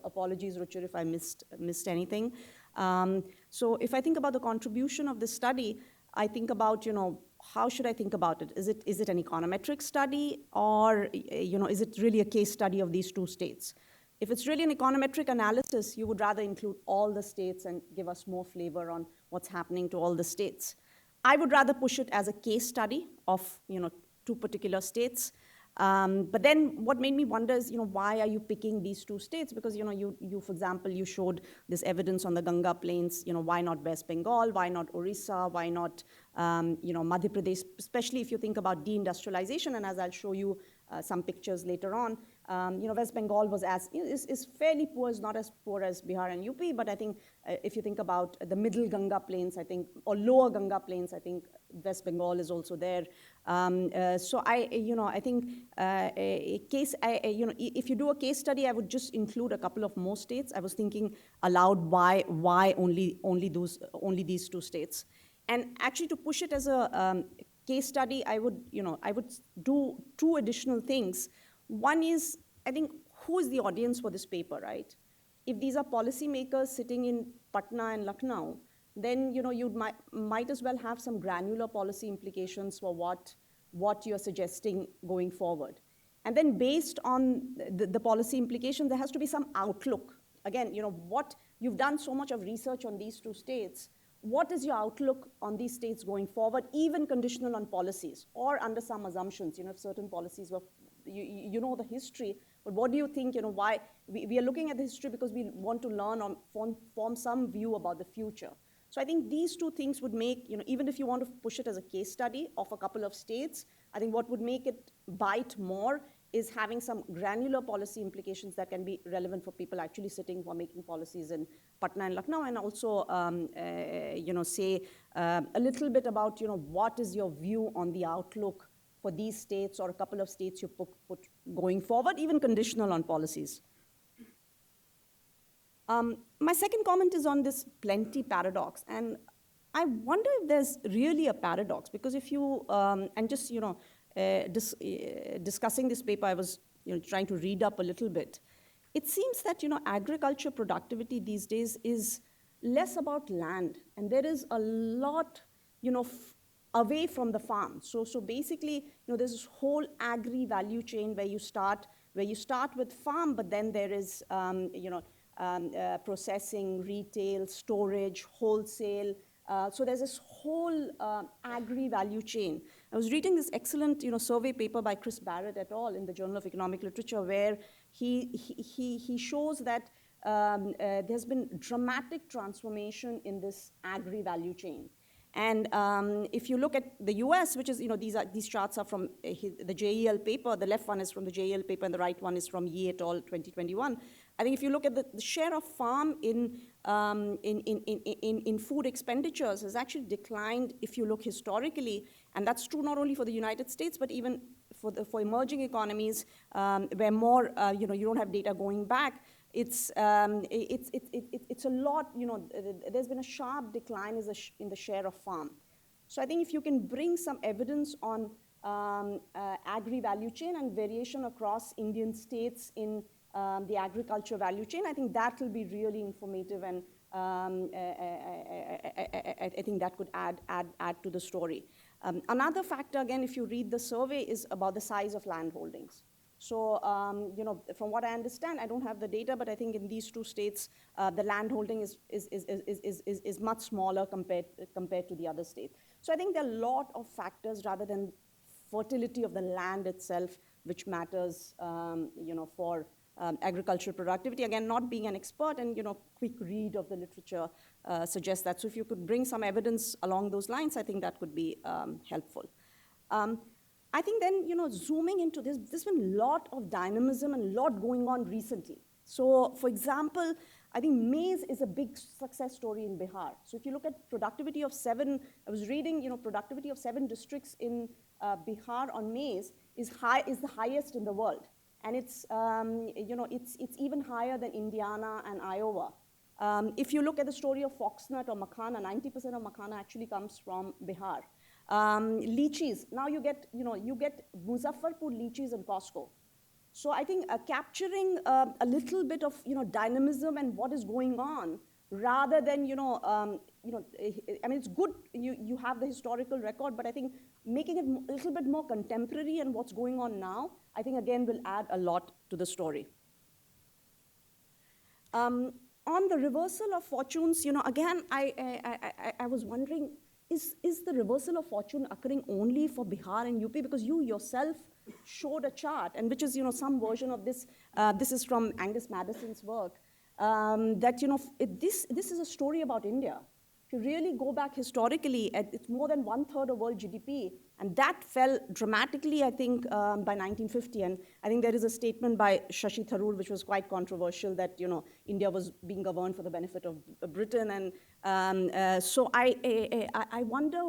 apologies, Ruchir, if I missed anything. So if I think about the contribution of this study, I think about, how should I think about it? Is it an econometric study, or is it really a case study of these 2 states? If it's really an econometric analysis, you would rather include all the states and give us more flavor on what's happening to all the states. I would rather push it as a case study of 2 particular states. But then what made me wonder is, why are you picking these 2 states? Because, you, for example, you showed this evidence on the Ganga plains, why not West Bengal? Why not Orissa? Why not, Madhya Pradesh? Especially if you think about deindustrialization, and as I'll show you some pictures later on, West Bengal is fairly poor, is not as poor as Bihar and UP, but I think if you think about the middle Ganga plains, I think, or lower Ganga plains, I think West Bengal is also there. So I think if you do a case study, I would just include a couple of more states. I was thinking aloud, why only these 2 states? And actually, to push it as a case study, I would do 2 additional things. One is, I think, who is the audience for this paper, right? If these are policymakers sitting in Patna and Lucknow, then you might as well have some granular policy implications for what you're suggesting going forward. And then based on the policy implications, there has to be some outlook. Again, what you've done so much of research on these 2 states. What is your outlook on these states going forward, even conditional on policies or under some assumptions? If certain policies were, you know the history, but what do you think? Why we are looking at the history because we want to learn or form some view about the future. So I think these 2 things would make, even if you want to push it as a case study of a couple of states, I think what would make it bite more is having some granular policy implications that can be relevant for people actually sitting who are making policies in Patna and Lucknow, and also, say a little bit about, what is your view on the outlook for these states or a couple of states you put going forward, even conditional on policies. My second comment is on this plenty paradox, and I wonder if there's really a paradox, because if you, and just, discussing this paper, I was trying to read up a little bit. It seems that agriculture productivity these days is less about land, and there is a lot away from the farm. So basically, there's this whole agri value chain where you start with farm, but then there is processing, retail, storage, wholesale. So there's this whole agri value chain. I was reading this excellent survey paper by Chris Barrett et al. In the Journal of Economic Literature, where he shows that there's been dramatic transformation in this agri-value chain. And if you look at the US, which is, these charts are from the JEL paper, the left one is from the JEL paper and the right one is from Yi et al. 2021. I think if you look at the share of farm in food expenditures has actually declined if you look historically, and that's true not only for the United States, but even for emerging economies where more, you don't have data going back. It's a lot, there's been a sharp decline in the share of farm. So I think if you can bring some evidence on agri-value chain and variation across Indian states in the agriculture value chain, I think that will be really informative, and I think that could add to the story. Another factor, again, if you read the survey, is about the size of land holdings. So, from what I understand, I don't have the data, but I think in these two states, the land holding is much smaller compared to the other states. So I think there are a lot of factors rather than fertility of the land itself, which matters, for agricultural productivity. Again, not being an expert, and quick read of the literature suggests that. So if you could bring some evidence along those lines, I think that could be helpful. I think then, zooming into this, there's been a lot of dynamism and a lot going on recently. So, for example, I think maize is a big success story in Bihar. So if you look at productivity of 7, I was reading, productivity of 7 districts in Bihar on maize is the highest in the world. And it's, it's even higher than Indiana and Iowa. If you look at the story of foxnut or makhana, 90% of makhana actually comes from Bihar. Lychees, now you get Muzaffarpur lychees in Costco. So I think capturing a little bit of dynamism and what is going on, rather than I mean, it's good you have the historical record, but I think making it a little bit more contemporary and what's going on now, I think again will add a lot to the story. On the reversal of fortunes, again I was wondering, is the reversal of fortune occurring only for Bihar and UP? Because you yourself showed a chart, and which is some version of this. This is from Angus Madison's work. That this is a story about India. If you really go back historically, it's more than 1/3 of world GDP, and that fell dramatically, I think, by 1950. And I think there is a statement by Shashi Tharoor, which was quite controversial, that India was being governed for the benefit of Britain. And so I wonder,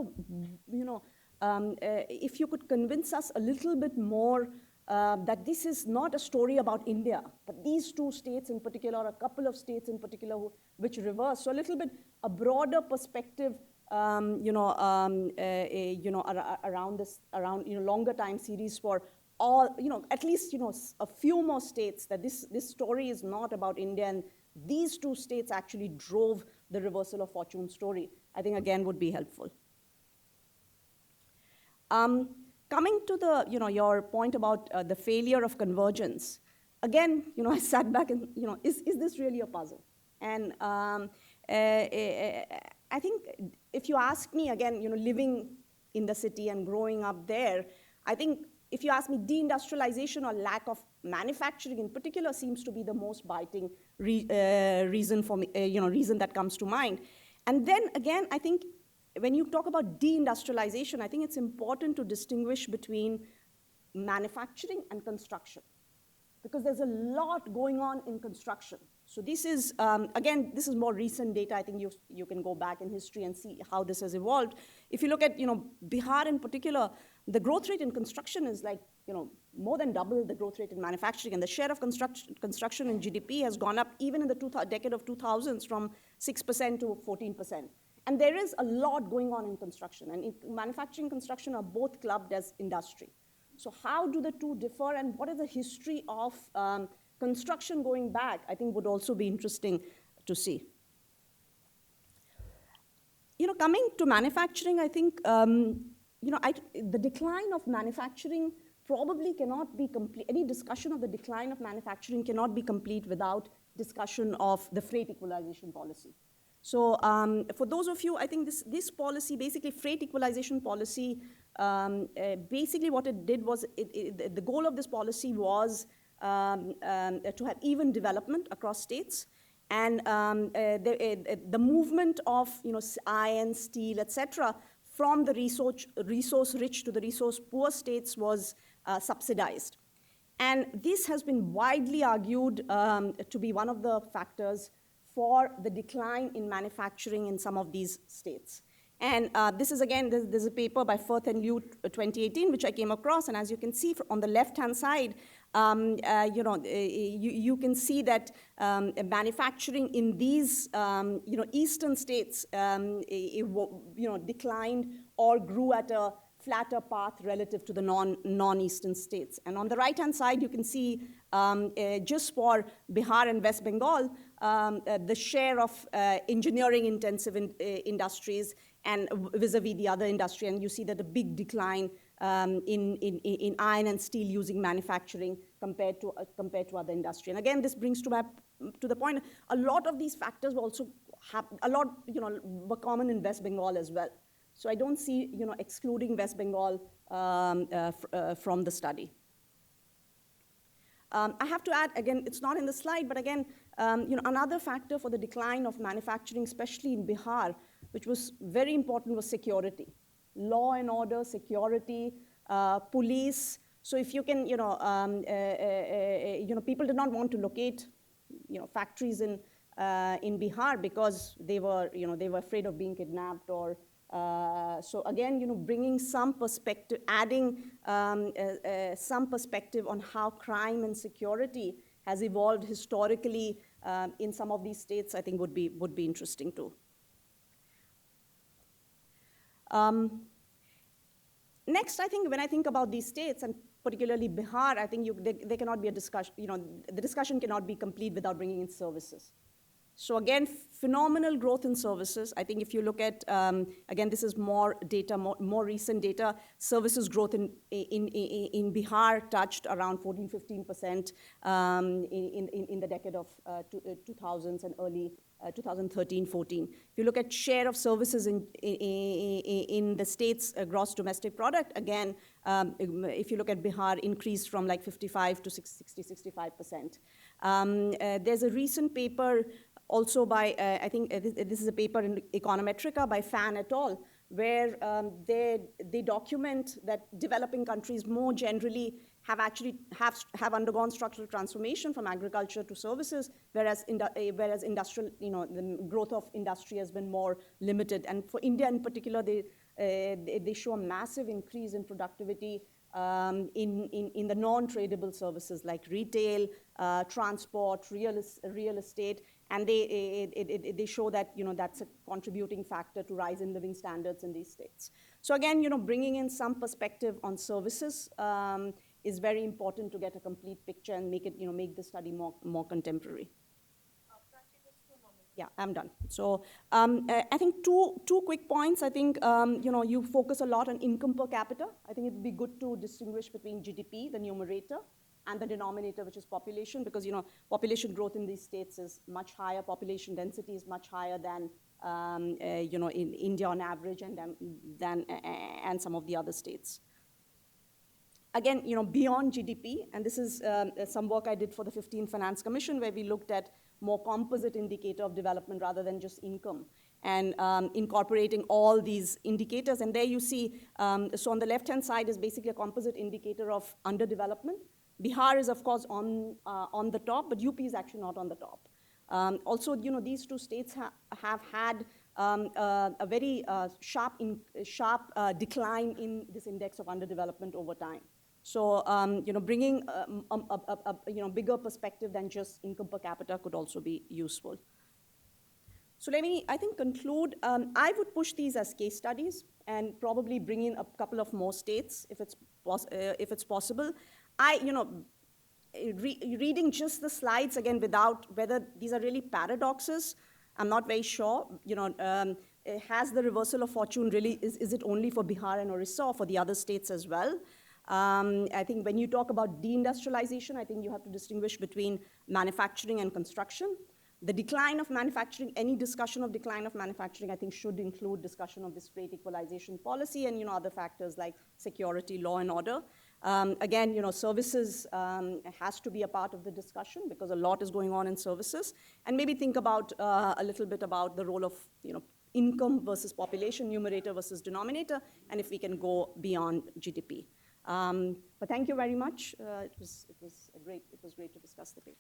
if you could convince us a little bit more that this is not a story about India, but these two states in particular, or a couple of states in particular, which reverse. So a little bit a broader perspective, around this, longer time series for all, at least, a few more states, that this story is not about India, and these two states actually drove the reversal of fortune story, I think again would be helpful. Coming to the, your point about the failure of convergence, again, I sat back and, is this really a puzzle? And I think if you ask me, again, living in the city and growing up there, I think if you ask me, deindustrialization or lack of manufacturing in particular seems to be the most biting reason for me, reason that comes to mind. And then again, I think when you talk about deindustrialization, I think it's important to distinguish between manufacturing and construction, because there's a lot going on in construction. So this is, again, this is more recent data. I think you can go back in history and see how this has evolved. If you look at, Bihar in particular, the growth rate in construction is like, more than double the growth rate in manufacturing. And the share of construction in GDP has gone up even in the decade of 2000s from 6% to 14%. And there is a lot going on in construction. And manufacturing and construction are both clubbed as industry. So how do the two differ, and what is the history of construction going back, I think would also be interesting to see. Coming to manufacturing, I think, the decline of manufacturing probably cannot be complete. Any discussion of the decline of manufacturing cannot be complete without discussion of the freight equalization policy. So for those of you, I think this policy, basically freight equalization policy, basically what it did was, the goal of this policy was to have even development across states. And the movement of iron, steel, etc., from the resource-rich to the resource-poor states was subsidized. And this has been widely argued to be one of the factors for the decline in manufacturing in some of these states. And this is, again, there's a paper by Firth and Liu 2018, which I came across. And as you can see on the left-hand side, you can see that manufacturing in these, eastern states, declined or grew at a flatter path relative to the non-eastern states. And on the right-hand side, you can see just for Bihar and West Bengal, the share of engineering-intensive industries and vis-a-vis the other industry. And you see that a big decline in iron and steel using manufacturing compared to other industry. And again, this brings to the point, a lot of these factors were also were common in West Bengal as well. So I don't see, excluding West Bengal from the study. I have to add, again, it's not in the slide, but again, another factor for the decline of manufacturing, especially in Bihar, which was very important, was security. Law and order, security, police. So if you can, people did not want to locate, factories in Bihar because they were afraid of being kidnapped or. So again, bringing some perspective, adding some perspective on how crime and security has evolved historically in some of these states, I think would be interesting too. Next, I think when I think about these states, and particularly Bihar, I think there cannot be a discussion, the discussion cannot be complete without bringing in services. So again, phenomenal growth in services. I think if you look at, again, this is more data, more recent data, services growth in Bihar touched around 14-15% in the decade of 2000s and early 2013-14. If you look at share of services in the state's gross domestic product, again, if you look at Bihar, increased from like 55 to 60-65%. There's a recent paper also by, I think this is a paper in Econometrica by Fan et al., where they document that developing countries more generally have undergone structural transformation from agriculture to services, whereas industrial, the growth of industry has been more limited. And for India in particular, they show a massive increase in productivity in the non-tradable services like retail, transport, real estate, and they show that that's a contributing factor to rise in living standards in these states. So again, bringing in some perspective on services is very important to get a complete picture and make it, make the study more contemporary. Yeah, I'm done. So I think two quick points. I think you focus a lot on income per capita. I think it'd be good to distinguish between GDP, the numerator, and the denominator, which is population, because population growth in these states is much higher. Population density is much higher than in India on average, and and some of the other states. Again, beyond GDP, and this is some work I did for the 15th Finance Commission, where we looked at more composite indicator of development rather than just income, and incorporating all these indicators. And there you see, so on the left-hand side is basically a composite indicator of underdevelopment. Bihar is, of course, on the top, but UP is actually not on the top. Also, these two states have had a very sharp decline in this index of underdevelopment over time. So, bringing a bigger perspective than just income per capita could also be useful. So let me, I think, conclude. I would push these as case studies and probably bring in a couple of more states if it's possible. Reading just the slides again without whether these are really paradoxes, I'm not very sure. Has the reversal of fortune really, is it only for Bihar and Orissa or for the other states as well? I think when you talk about deindustrialization, I think you have to distinguish between manufacturing and construction. The decline of manufacturing, any discussion of decline of manufacturing, I think should include discussion of this freight equalization policy and other factors like security, law and order. Again, services has to be a part of the discussion because a lot is going on in services. And maybe think about a little bit about the role of income versus population, numerator versus denominator, and if we can go beyond GDP. But thank you very much. It was great to discuss the paper.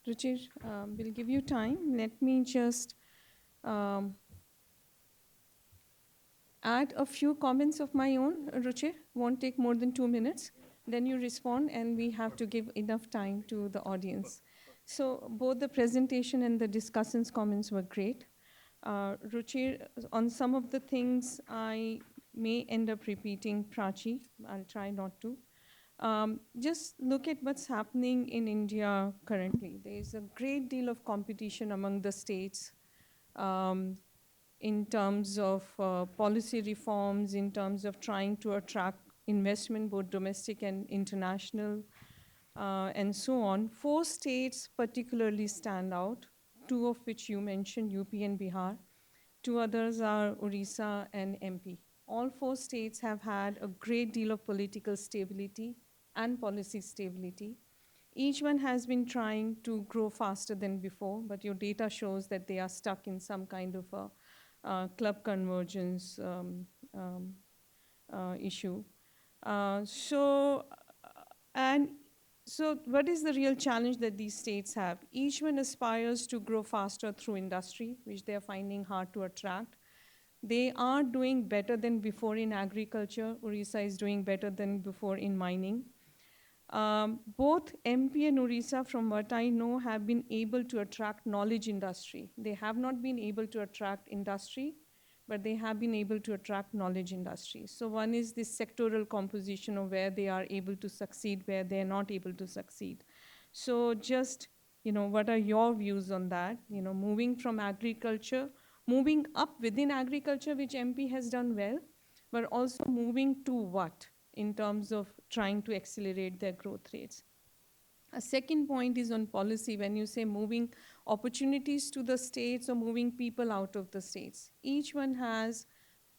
Ruchir, we'll give you time. Let me just add a few comments of my own. Ruchir, won't take more than 2 minutes. Then you respond, and we have to give enough time to the audience. So both the presentation and the discussants' comments were great. Ruchir, on some of the things I may end up repeating Prachi. I'll try not to. Just look at what's happening in India currently. There's a great deal of competition among the states in terms of policy reforms, in terms of trying to attract investment, both domestic and international, and so on. 4 states particularly stand out, 2 of which you mentioned, UP and Bihar. 2 others are Orissa and MP. All 4 states have had a great deal of political stability and policy stability. Each one has been trying to grow faster than before, but your data shows that they are stuck in some kind of a club convergence issue. So what is the real challenge that these states have? Each one aspires to grow faster through industry, which they are finding hard to attract. They are doing better than before in agriculture. Orissa is doing better than before in mining. Both MP and Orissa, from what I know, have been able to attract knowledge industry. They have not been able to attract industry, but they have been able to attract knowledge industry. So one is this sectoral composition of where they are able to succeed, where they are not able to succeed. So just, what are your views on that? Moving from agriculture, moving up within agriculture, which MP has done well, but also moving to what in terms of trying to accelerate their growth rates. A second point is on policy. When you say moving opportunities to the states or moving people out of the states, each one has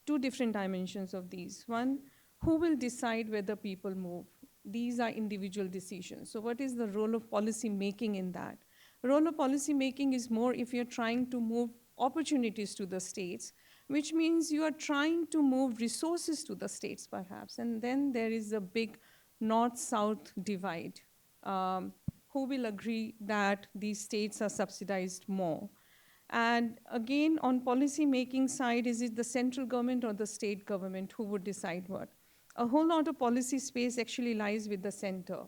2 different dimensions of these. One, who will decide whether people move? These are individual decisions. So what is the role of policy making in that? The role of policy making is more if you're trying to move opportunities to the states, which means you are trying to move resources to the states, perhaps. And then there is a big north-south divide. Who will agree that these states are subsidized more? And again, on policy making side, is it the central government or the state government who would decide what? A whole lot of policy space actually lies with the center.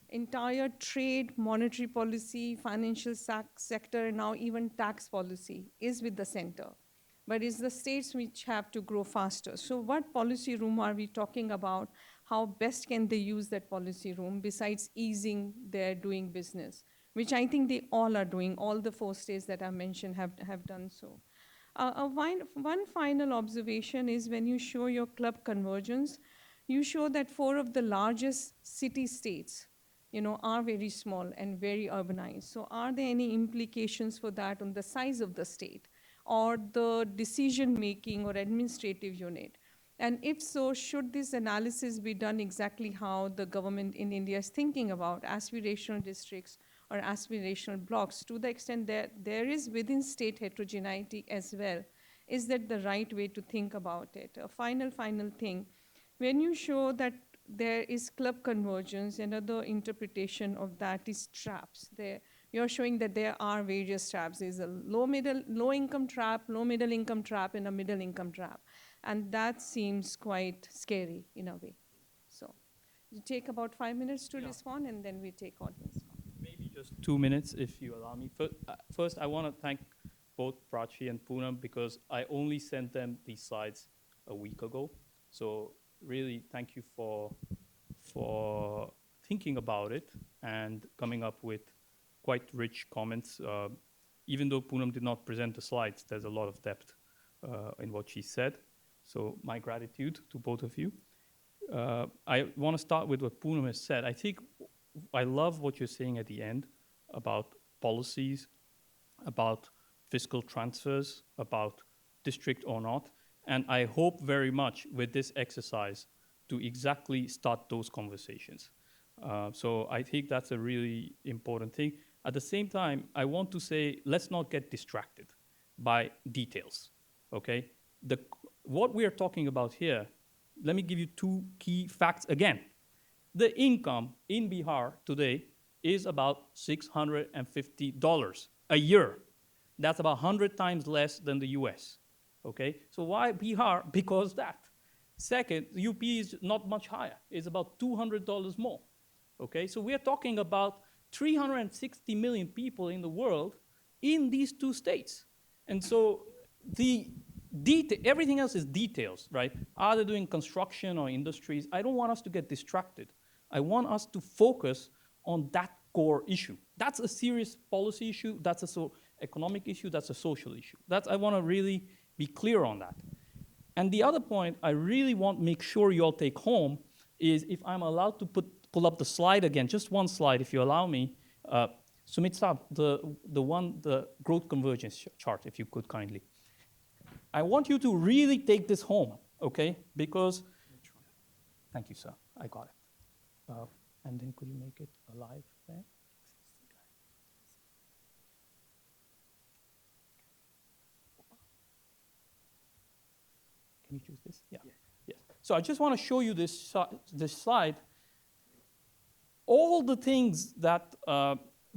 Entire trade, monetary policy, financial sector, and now even tax policy is with the center. But it's the states which have to grow faster. So what policy room are we talking about? How best can they use that policy room besides easing their doing business, which I think they all are doing. All the 4 states that I mentioned have done so. One final observation is when you show your club convergence, you show that 4 of the largest city states are very small and very urbanized. So are there any implications for that on the size of the state or the decision-making or administrative unit? And if so, should this analysis be done exactly how the government in India is thinking about aspirational districts or aspirational blocks, to the extent that there is within state heterogeneity as well? Is that the right way to think about it? A final thing, when you show that there is club convergence, another interpretation of that is traps. You're showing that there are various traps. There's a low income trap, low middle income trap, and a middle income trap. And that seems quite scary in a way. So you take about 5 minutes to respond, and then we take audience comments. Maybe just 2 minutes, if you allow me. First, I want to thank both Prachi and Poonam because I only sent them these slides a week ago. So really, thank you for thinking about it and coming up with quite rich comments. Even though Poonam did not present the slides, there's a lot of depth in what she said. So my gratitude to both of you. I want to start with what Poonam has said. I think I love what you're saying at the end about policies, about fiscal transfers, about district or not. And I hope very much with this exercise to exactly start those conversations. So I think that's a really important thing. At the same time, I want to say, let's not get distracted by details, okay? What we are talking about here, let me give you two key facts again. The income in Bihar today is about $650 a year. That's about 100 times less than the US, okay? So why Bihar? Because that. Second, UP is not much higher. It's about $200 more, okay? So we're talking about 360 million people in the world in these two states. And so everything else is details, right? Are they doing construction or industries? I don't want us to get distracted. I want us to focus on that core issue. That's a serious policy issue. That's a economic issue. That's a social issue. I want to really be clear on that. And the other point I really want to make sure you all take home is, if I'm allowed to pull up the slide again, just one slide, if you allow me. Sumit Saab, the growth convergence chart, if you could kindly. I want you to really take this home, okay? Because, thank you, sir. I got it. And then could you make it alive there? Can you choose this? Yeah. Yes. So I just want to show you this slide. All the things that,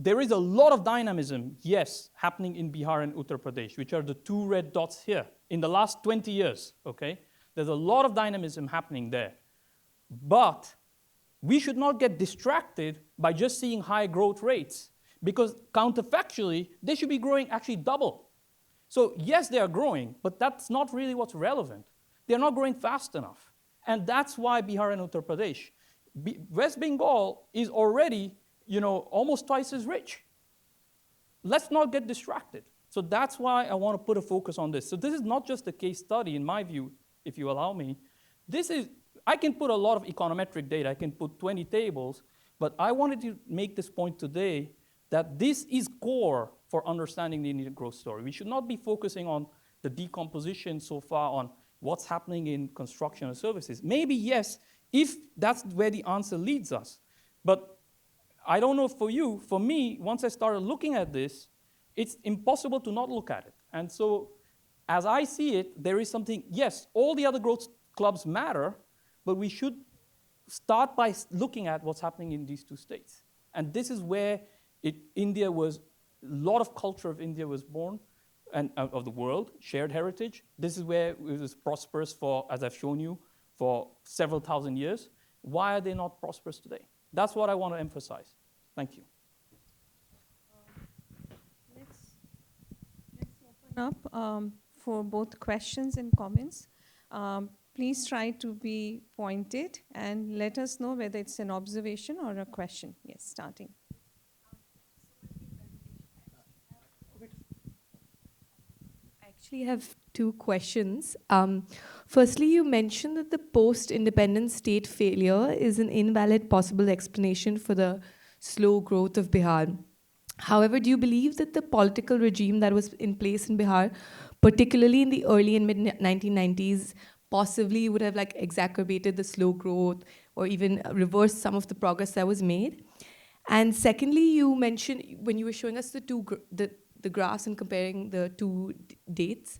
there is a lot of dynamism, yes, happening in Bihar and Uttar Pradesh, which are the two red dots here, in the last 20 years, okay? There's a lot of dynamism happening there. But we should not get distracted by just seeing high growth rates, because counterfactually, they should be growing actually double. So yes, they are growing, but that's not really what's relevant. They're not growing fast enough. And that's why Bihar and Uttar Pradesh, West Bengal is already, almost twice as rich. Let's not get distracted. So that's why I want to put a focus on this. So this is not just a case study, in my view, if you allow me. I can put a lot of econometric data. I can put 20 tables. But I wanted to make this point today that this is core for understanding the Indian growth story. We should not be focusing on the decomposition so far on what's happening in construction and services. Maybe yes, if that's where the answer leads us. But I don't know for you. For me, once I started looking at this, it's impossible to not look at it. And so as I see it, there is something, yes, all the other growth clubs matter, but we should start by looking at what's happening in these two states. And this is where a lot of culture of India was born, and of the world, shared heritage. This is where it was prosperous for, as I've shown you, for several thousand years. Why are they not prosperous today? That's what I want to emphasize. Thank you. Let's open up for both questions and comments. Please try to be pointed and let us know whether it's an observation or a question. Yes, starting. Actually, I have two questions. Firstly, you mentioned that the post-independence state failure is an invalid possible explanation for the slow growth of Bihar. However, do you believe that the political regime that was in place in Bihar, particularly in the early and mid-1990s, possibly would have exacerbated the slow growth or even reversed some of the progress that was made? And secondly, you mentioned when you were showing us the graphs and comparing the two dates,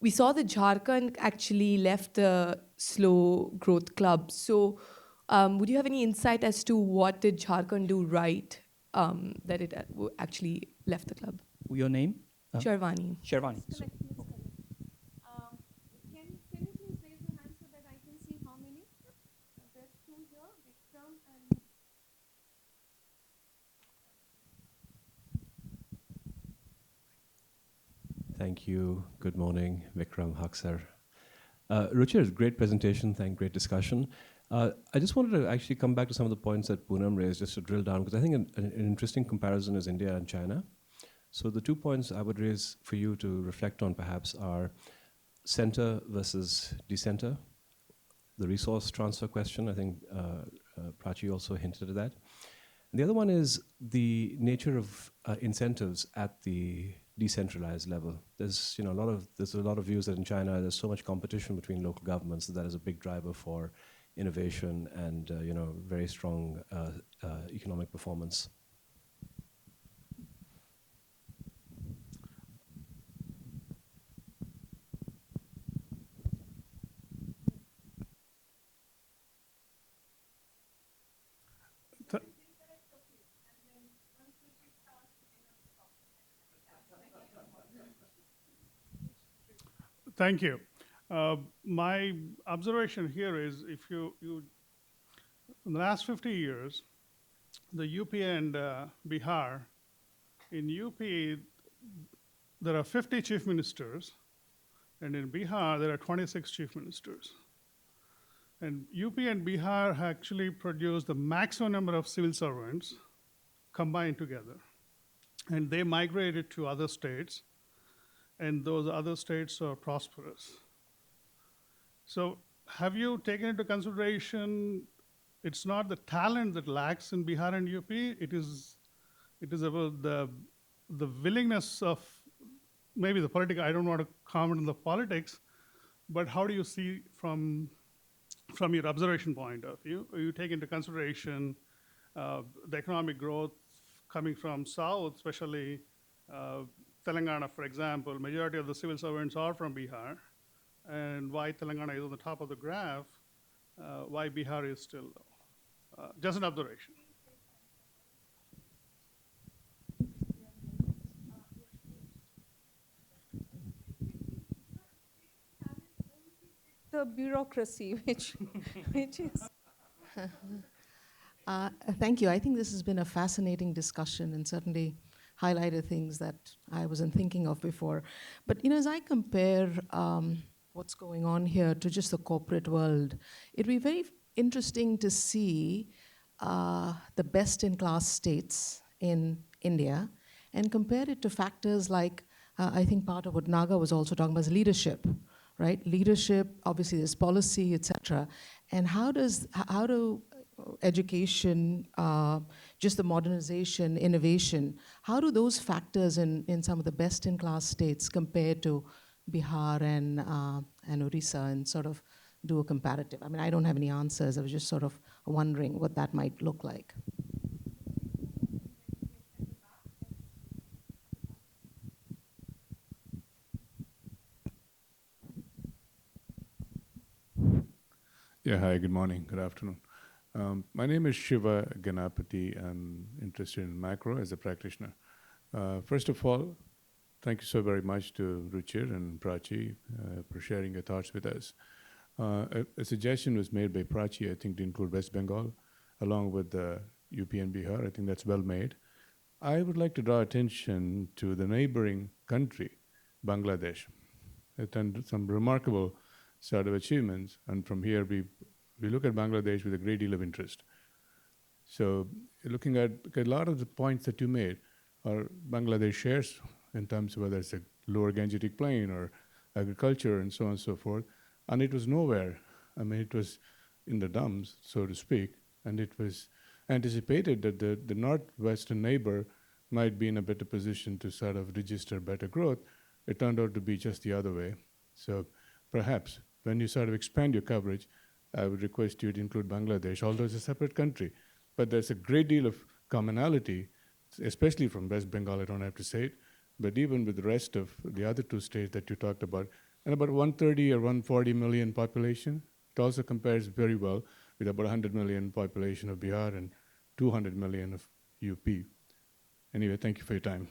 we saw that Jharkhand actually left the slow growth club. So would you have any insight as to what did Jharkhand do right that it actually left the club? Your name? Sharvani. Sharvani. Can you please raise your hand so that I can see how many? There's two here, Vikram and... Thank you. Good morning, Vikram, Haksar. Ruchir, great presentation. Great discussion. I just wanted to actually come back to some of the points that Poonam raised, just to drill down, because I think an interesting comparison is India and China. So the 2 points I would raise for you to reflect on perhaps are, center versus decenter, the resource transfer question. I think Prachi also hinted at that. And the other one is the nature of incentives at the decentralized level. There's a lot of views that in China there's so much competition between local governments that is a big driver for innovation and very strong economic performance. Thank you. My observation here is if you in the last 50 years, the UP and Bihar, in UP, there are 50 chief ministers, and in Bihar, there are 26 chief ministers. And UP and Bihar actually produce the maximum number of civil servants combined together. And they migrated to other states, and those other states are prosperous. So have you taken into consideration it's not the talent that lacks in Bihar and UP, it is about the willingness of maybe the political, I don't want to comment on the politics, but how do you see from your observation point of view, you take into consideration the economic growth coming from South, especially Telangana, for example, majority of the civil servants are from Bihar, and why Telangana is on the top of the graph, why Bihar is still low. Just an observation. The bureaucracy, which is. Thank you. I think this has been a fascinating discussion and certainly highlighted things that I wasn't thinking of before. But as I compare what's going on here to just the corporate world, it'd be very interesting to see the best-in-class states in India and compare it to factors like, I think part of what Naga was also talking about is leadership, right? Leadership, obviously there's policy, et cetera. And how do education, just the modernization, innovation, how do those factors in some of the best-in-class states compare to Bihar and Orissa and sort of do a comparative? I mean, I don't have any answers. I was just sort of wondering what that might look like. Yeah, hi, good morning, good afternoon. My name is Shiva Ganapati. I'm interested in macro as a practitioner. First of all, thank you so very much to Ruchir and Prachi for sharing your thoughts with us. A suggestion was made by Prachi, I think, to include West Bengal along with the UP and Bihar. I think that's well made. I would like to draw attention to the neighboring country, Bangladesh. It's done some remarkable sort of achievements, and from here we look at Bangladesh with a great deal of interest. So looking at a lot of the points that you made are Bangladesh shares in terms of whether it's a lower Gangetic plain or agriculture and so on and so forth. And it was nowhere. I mean, it was in the dumps, so to speak, and it was anticipated that the northwestern neighbor might be in a better position to sort of register better growth. It turned out to be just the other way. So perhaps when you sort of expand your coverage, I would request you to include Bangladesh, although it's a separate country. But there's a great deal of commonality, especially from West Bengal, I don't have to say it, but even with the rest of the other two states that you talked about, and about 130 or 140 million population. It also compares very well with about 100 million population of Bihar and 200 million of UP. Anyway, thank you for your time.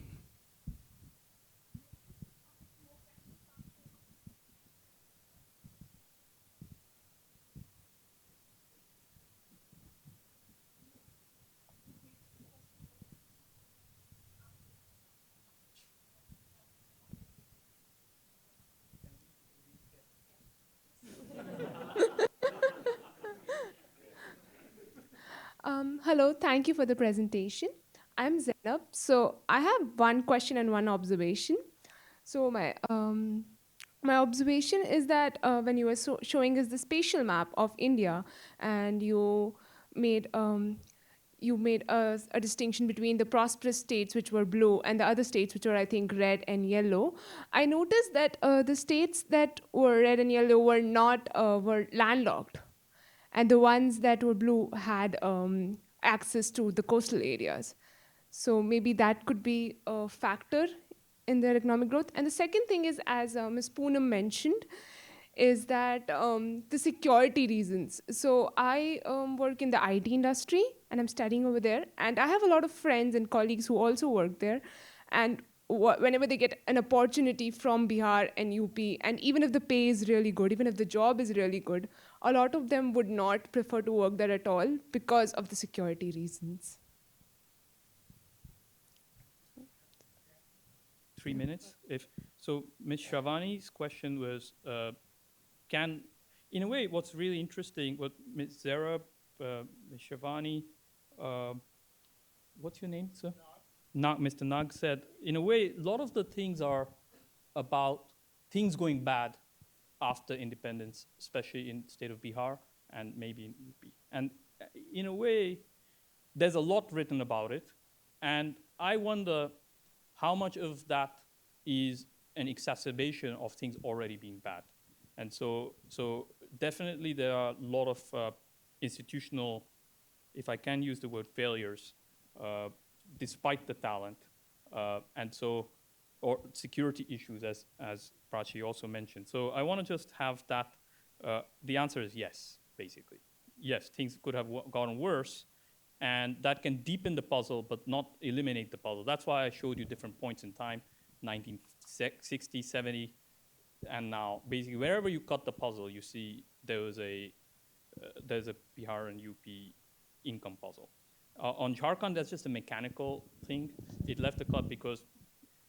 Hello, thank you for the presentation. I'm Zainab. So I have one question and one observation. So my My observation is that when you were showing us the spatial map of India, and made you made a distinction between the prosperous states, which were blue, and the other states, which were, I think, red and yellow. I noticed that the states that were red and yellow were landlocked, and the ones that were blue had access to the coastal areas. So maybe that could be a factor in their economic growth. And the second thing is, as Ms. Poonam mentioned, is that the security reasons. So I work in the IT industry, and I'm studying over there, and I have a lot of friends and colleagues who also work there. And whenever they get an opportunity from Bihar and UP, and even if the pay is really good, even if the job is really good, a lot of them would not prefer to work there at all because of the security reasons. 3 minutes. So Ms. Shavani's question was, in a way, what's really interesting, what Ms. Zara, Ms. Shavani, what's your name, sir? Mr. Nag said, in a way, a lot of the things are about things going bad after independence, especially in the state of Bihar and maybe in UP. And in a way, there's a lot written about it. And I wonder how much of that is an exacerbation of things already being bad. And so definitely there are a lot of institutional, if I can use the word failures, despite the talent. Or security issues, as Prachi also mentioned. So I want to just have that. The answer is yes, basically. Yes, things could have gotten worse, and that can deepen the puzzle, but not eliminate the puzzle. That's why I showed you different points in time, 1960, 70, and now. Basically, wherever you cut the puzzle, you see there's a Bihar and UP income puzzle. On Jharkhand, that's just a mechanical thing. It left the cut because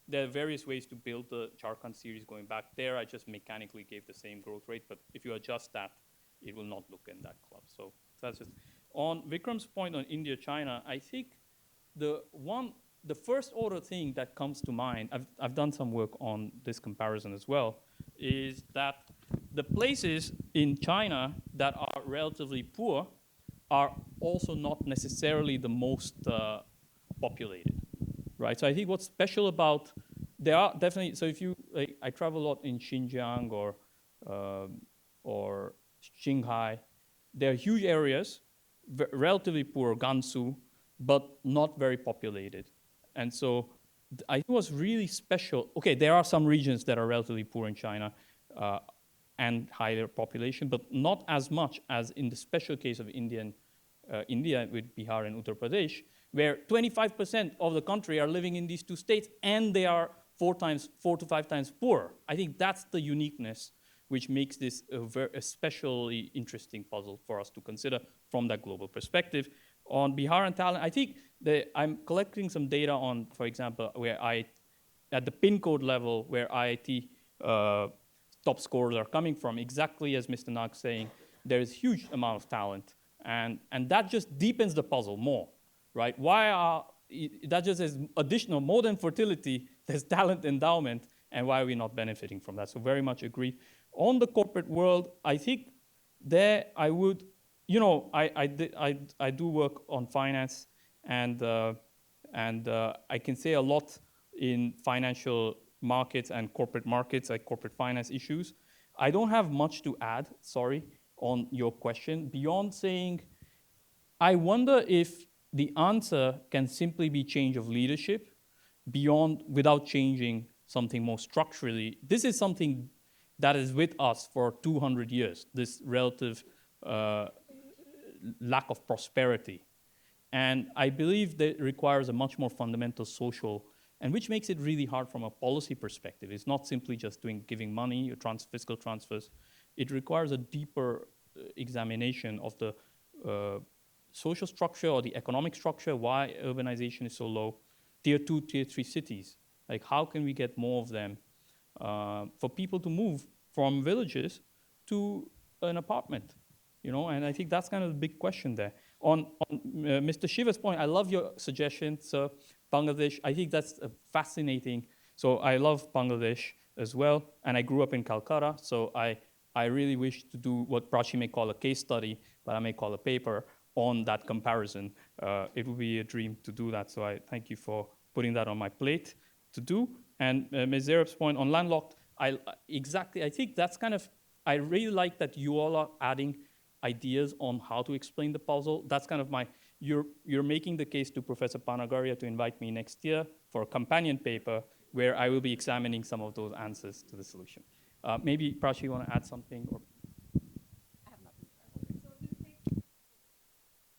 there are various ways to build the Jharkhand series going back there. I just mechanically gave the same growth rate, but if you adjust that, it will not look in that club. So that's just. On Vikram's point on India, China, I think the first order thing that comes to mind, I've done some work on this comparison as well, is that the places in China that are relatively poor are also not necessarily the most populated, right? So I think what's special about, there are definitely, so if you, like, I travel a lot in Xinjiang or Shanghai, there are huge areas, relatively poor, Gansu, but not very populated. And so I think what's really special, okay, there are some regions that are relatively poor in China and higher population, but not as much as in the special case of India with Bihar and Uttar Pradesh, where 25% of the country are living in these two states and they are 4 to 5 times poorer. I think that's the uniqueness which makes this a especially interesting puzzle for us to consider from that global perspective. On Bihar and talent, I think I'm collecting some data on, for example, at the pin code level, where IIT top scores are coming from, exactly as Mr. Nag's saying, there is huge amount of talent, and that just deepens the puzzle more, right? That just is additional, more than fertility, there's talent endowment, and why are we not benefiting from that? So very much agree. On the corporate world, I think there I would, I do work on finance, and I can say a lot in financial markets and corporate markets, like corporate finance issues. I don't have much to add, sorry, on your question, beyond saying, I wonder if the answer can simply be change of leadership without changing something more structurally. This is something that is with us for 200 years, this relative lack of prosperity. And I believe that it requires a much more fundamental social, and which makes it really hard from a policy perspective. It's not simply just giving money or fiscal transfers. It requires a deeper examination of the social structure or the economic structure, why urbanization is so low, tier 2, tier 3 cities. Like, how can we get more of them for people to move from villages to an apartment? And I think that's kind of the big question there. On Mr. Shiva's point, I love your suggestion, sir. Bangladesh, I think that's fascinating. So I love Bangladesh. as well. And I grew up in Calcutta, so I really wish to do what Prachi may call a case study, but I may call a paper on that comparison. It would be a dream to do that, so I thank you for putting that on my plate to do. And Ms. Zareb's point on landlocked, I think that's kind of, I really like that you all are adding ideas on how to explain the puzzle. That's kind of you're making the case to Professor Panagaria to invite me next year for a companion paper where I will be examining some of those answers to the solution. Maybe, Prachi, you want to add something? Or?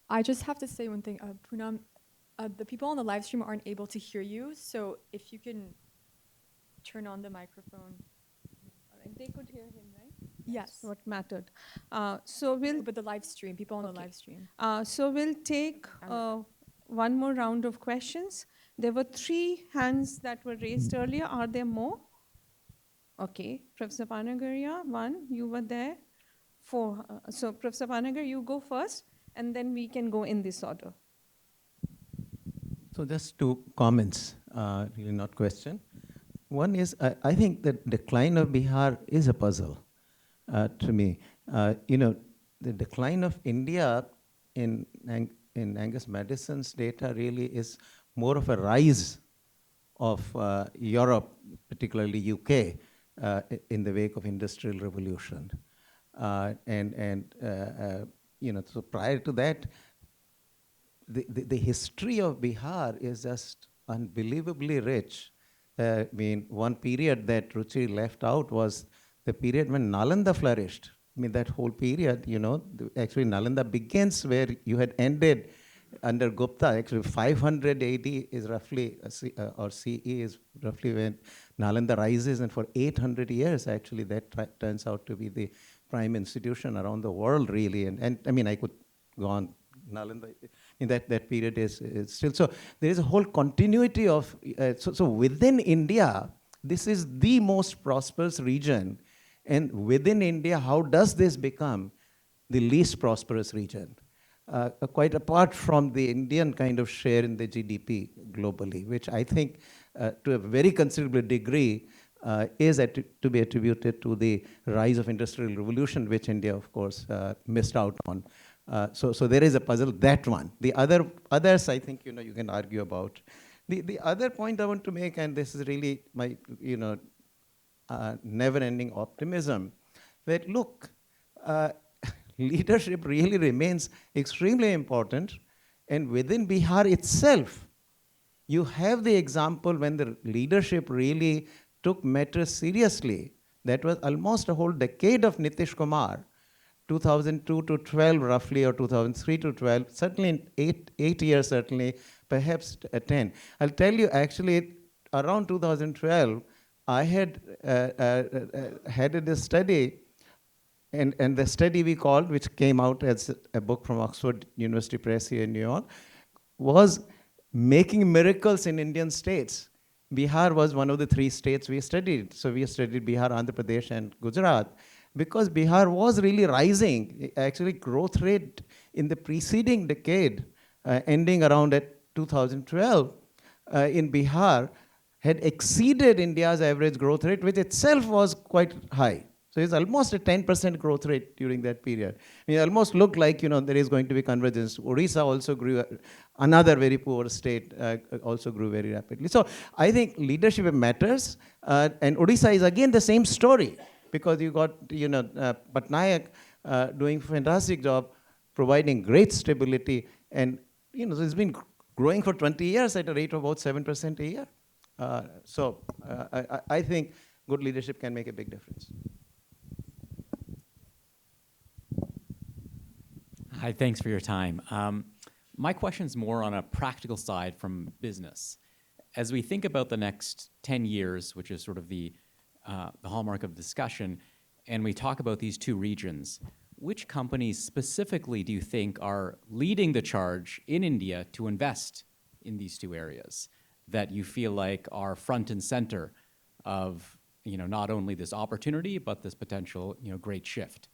I just have to say one thing. Poonam, the people on the live stream aren't able to hear you, so if you can turn on the microphone. They could hear him, right? Yes. What mattered. So we'll. But the live stream, people on the live stream. So we'll take one more round of questions. There were 3 hands that were raised earlier. Are there more? Okay, Professor Panagaria, 1. You were there. 4. So Professor Panagaria, you go first, and then we can go in this order. So just 2 comments, really not question. One is, I think the decline of Bihar is a puzzle to me. The decline of India in Angus Madison's data really is more of a rise of Europe, particularly UK, in the wake of Industrial Revolution. So prior to that, the history of Bihar is just unbelievably rich. I mean, one period that Ruchir left out was the period when Nalanda flourished. I mean, that whole period, actually Nalanda begins where you had ended under Gupta. Actually, 500 AD is roughly, or CE is roughly when Nalanda rises, and for 800 years, actually, that turns out to be the prime institution around the world, really. And I mean, I could go on. Nalanda, in that period is still. So there is a whole continuity of, so within India, this is the most prosperous region. And within India, how does this become the least prosperous region? Quite apart from the Indian kind of share in the GDP globally, which I think to a very considerable degree is to be attributed to the rise of Industrial Revolution, which India, of course, missed out on. So there is a puzzle, that one. The others, I think, you can argue about. The other point I want to make, and this is really my, never-ending optimism, that look, leadership really remains extremely important, and within Bihar itself, you have the example when the leadership really took matters seriously. That was almost a whole decade of Nitish Kumar, 2002 to 12 roughly, or 2003 to 12, certainly in 8 years, certainly, perhaps 10. I'll tell you, actually, around 2012, I had headed a study, and the study we called, which came out as a book from Oxford University Press here in New York, was Making Miracles in Indian States. Bihar was one of the 3 states we studied. So we studied Bihar, Andhra Pradesh, and Gujarat. Because Bihar was really rising, actually growth rate in the preceding decade, ending around at 2012, in Bihar, had exceeded India's average growth rate, which itself was quite high. So it's almost a 10% growth rate during that period. It almost looked like, there is going to be convergence. Odisha also grew, another very poor state also grew very rapidly. So I think leadership matters, and Odisha is again the same story. Because you got, Patnaik doing a fantastic job, providing great stability, and it's been growing for 20 years at a rate of about 7% a year. So I think good leadership can make a big difference. Hi, thanks for your time. My question's more on a practical side from business. As we think about the next 10 years, which is sort of the hallmark of discussion, and we talk about these 2 regions, which companies specifically do you think are leading the charge in India to invest in these 2 areas that you feel like are front and center of not only this opportunity, but this potential great shift?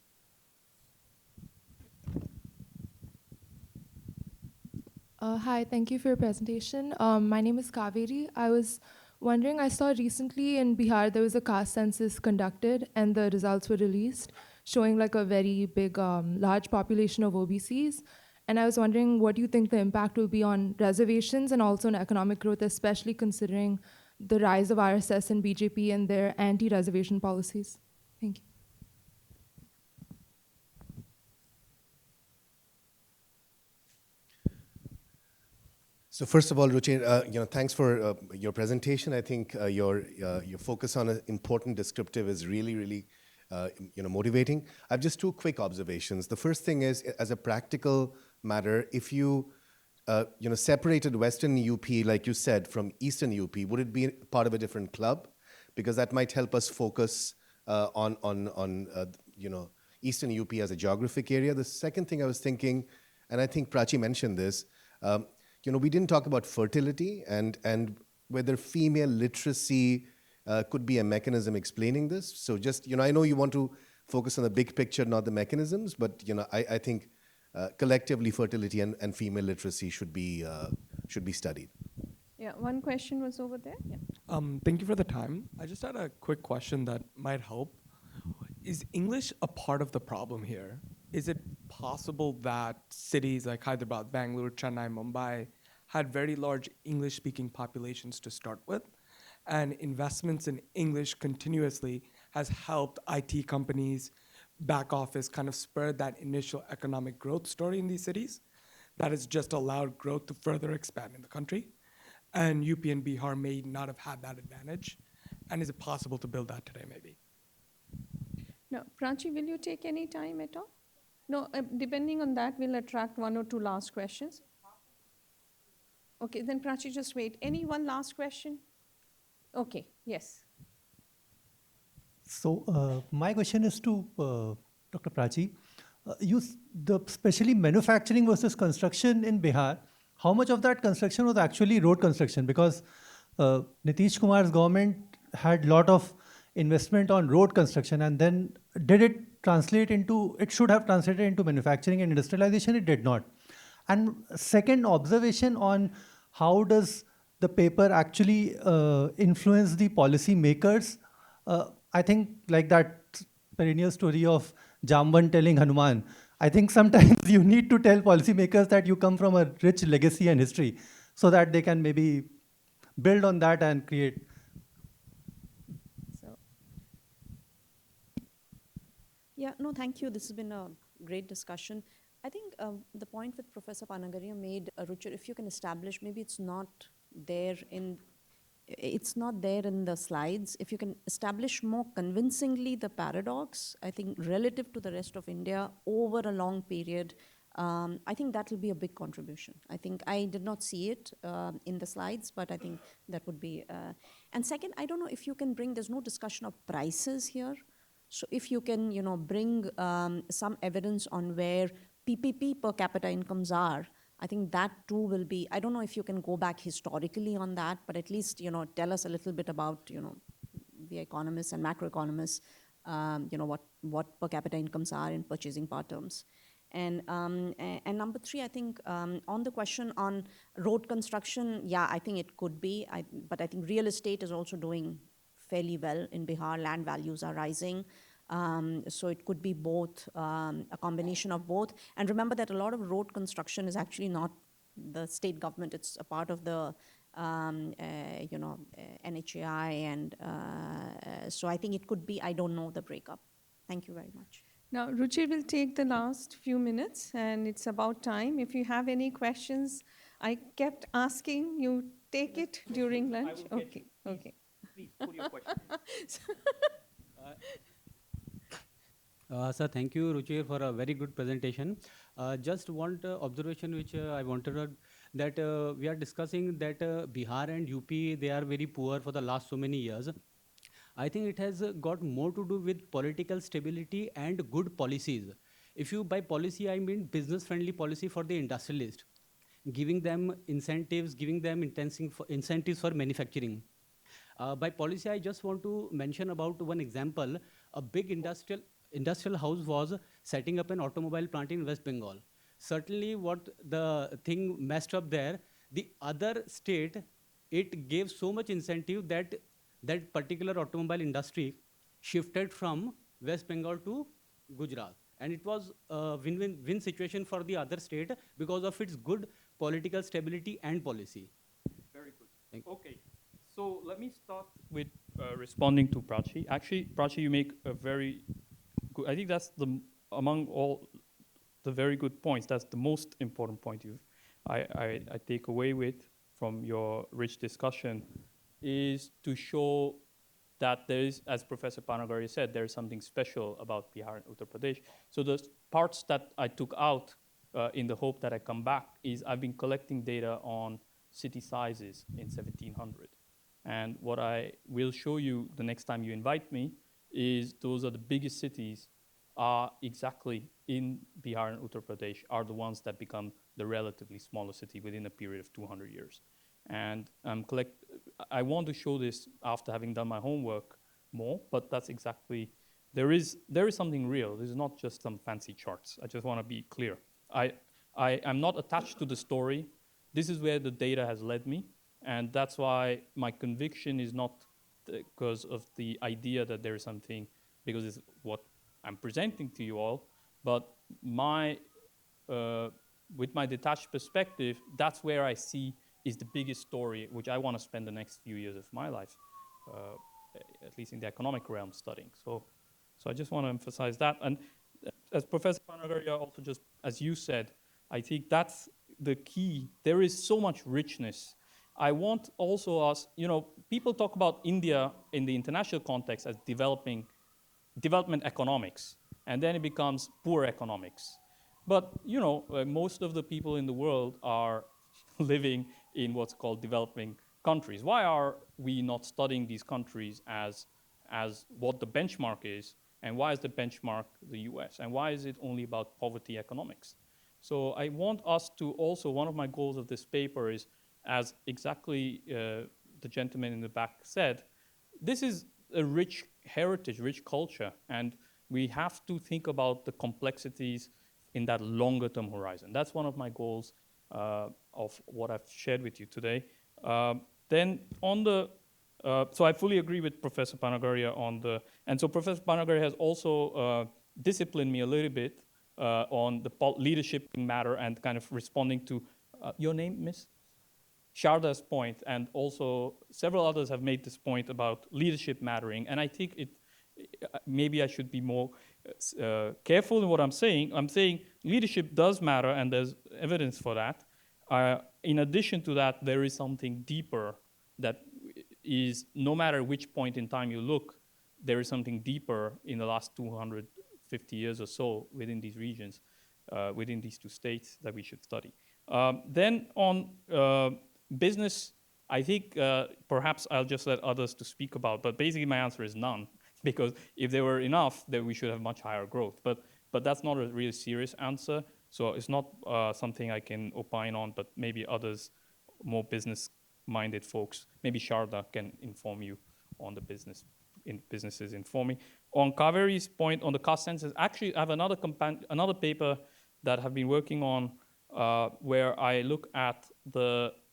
Hi, thank you for your presentation. My name is Kaveri. I was Wondering, I saw recently in Bihar there was a caste census conducted and the results were released showing like a very big, large population of OBCs. And I was wondering what do you think the impact will be on reservations and also on economic growth, especially considering the rise of RSS and BJP and their anti-reservation policies? Thank you. So first of all, Ruchir, thanks for your presentation. I think your focus on an important descriptive is really, really, motivating. I have just two quick observations. The first thing is, as a practical matter, if you, separated Western UP, like you said, from Eastern UP, would it be part of a different club? Because that might help us focus on Eastern UP as a geographic area. The second thing I was thinking, and I think Prachi mentioned this, we didn't talk about fertility and whether female literacy could be a mechanism explaining this. So just, I know you want to focus on the big picture, not the mechanisms, but, I think collectively fertility and female literacy should be studied. Yeah, one question was over there. Yeah. Thank you for the time. I just had a quick question that might help. Is English a part of the problem here? Is it possible that cities like Hyderabad, Bangalore, Chennai, Mumbai had very large English-speaking populations to start with, and investments in English continuously has helped IT companies, back office kind of spur that initial economic growth story in these cities that has just allowed growth to further expand in the country? And UP and Bihar may not have had that advantage. And is it possible to build that today, maybe? No, Prachi, will you take any time at all? No, depending on that, we'll attract one or two last questions. Okay, then Prachi, just wait. Any one last question? Okay, yes. So my question is to Dr. Prachi. Especially manufacturing versus construction in Bihar, how much of that construction was actually road construction? Because Nitish Kumar's government had a lot of investment on road construction, and then did it should have translated into manufacturing and industrialization? It did not. And second observation on how does the paper actually influence the policy makers? I think like that perennial story of Jamban telling Hanuman, I think sometimes you need to tell policymakers that you come from a rich legacy and history so that they can maybe build on that and create. Yeah, no, thank you. This has been a great discussion. I think the point that Professor Panagaria made, Ruchir, if you can establish, maybe it's not there in the slides. If you can establish more convincingly the paradox, I think relative to the rest of India over a long period, I think that will be a big contribution. I think I did not see it in the slides, but I think that would be. And second, I don't know if you can bring, there's no discussion of prices here. So if you can, bring some evidence on where PPP per capita incomes are, I think that too will be, I don't know if you can go back historically on that, but at least, tell us a little bit about, the economists and macroeconomists, what per capita incomes are in purchasing power terms. And number three, I think on the question on road construction, yeah, I think it could be, but I think real estate is also doing fairly well in Bihar. Land values are rising. So it could be both, a combination of both. And remember that a lot of road construction is actually not the state government. It's a part of the, NHAI. And so I think it could be, I don't know the breakup. Thank you very much. Now, Ruchir will take the last few minutes, and it's about time. If you have any questions, I kept asking you, take it during lunch. Okay, okay. Please put your question. Sir, thank you, Ruchir, for a very good presentation. Just one observation which I wanted to, that we are discussing that Bihar and UP, they are very poor for the last so many years. I think it has got more to do with political stability and good policies. If you, by policy, I mean business-friendly policy for the industrialist, giving them incentives, giving them incentives for manufacturing. By policy, I just want to mention about one example. A big industrial house was setting up an automobile plant in West Bengal. Certainly what the thing messed up there, the other state it gave so much incentive that that particular automobile industry shifted from West Bengal to Gujarat. And it was a win-win situation for the other state because of its good political stability and policy. Very good. Okay, so let me start with responding to Prachi. Actually, Prachi, you make a very good, I think that's among all the very good points, that's the most important point I take away with from your rich discussion, is to show that there is, as Professor Panagari said, there is something special about Bihar and Uttar Pradesh. So the parts that I took out in the hope that I come back is I've been collecting data on city sizes in 1700. And what I will show you the next time you invite me is those are the biggest cities are exactly in Bihar and Uttar Pradesh are the ones that become the relatively smaller city within a period of 200 years. And I want to show this after having done my homework more, but that's exactly, there is something real. This is not just some fancy charts. I just want to be clear. I'm not attached to the story. This is where the data has led me, and that's why my conviction is not because of the idea that there is something, because it's what I'm presenting to you all, but with my detached perspective, that's where I see is the biggest story, which I want to spend the next few years of my life, at least in the economic realm, studying. So I just want to emphasize that. And as Professor Panagaria also just, as you said, I think that's the key. There is so much richness. I want also us, people talk about India in the international context as development economics, and then it becomes poor economics. But, most of the people in the world are living in what's called developing countries. Why are we not studying these countries as what the benchmark is, and why is the benchmark the US, and why is it only about poverty economics? So I want us to also, one of my goals of this paper is, as exactly the gentleman in the back said, this is a rich heritage, rich culture, and we have to think about the complexities in that longer term horizon. That's one of my goals of what I've shared with you today. Then on the, so I fully agree with Professor Panagaria and so Professor Panagaria has also disciplined me a little bit on the leadership matter and kind of responding to, your name, Miss? Sharda's point, and also several others have made this point about leadership mattering, and I think maybe I should be more careful in what I'm saying. I'm saying leadership does matter, and there's evidence for that. In addition to that, there is something deeper that is, no matter which point in time you look, there is something deeper in the last 250 years or so within these regions, within these two states that we should study. Then on business, I think perhaps I'll just let others to speak about, but basically my answer is none, because if there were enough, then we should have much higher growth. But that's not a really serious answer, so it's not something I can opine on, but maybe others, more business-minded folks, maybe Sharda can inform you on the businesses inform me. On Kaveri's point on the cost census, actually I have another paper that I've been working on where I look at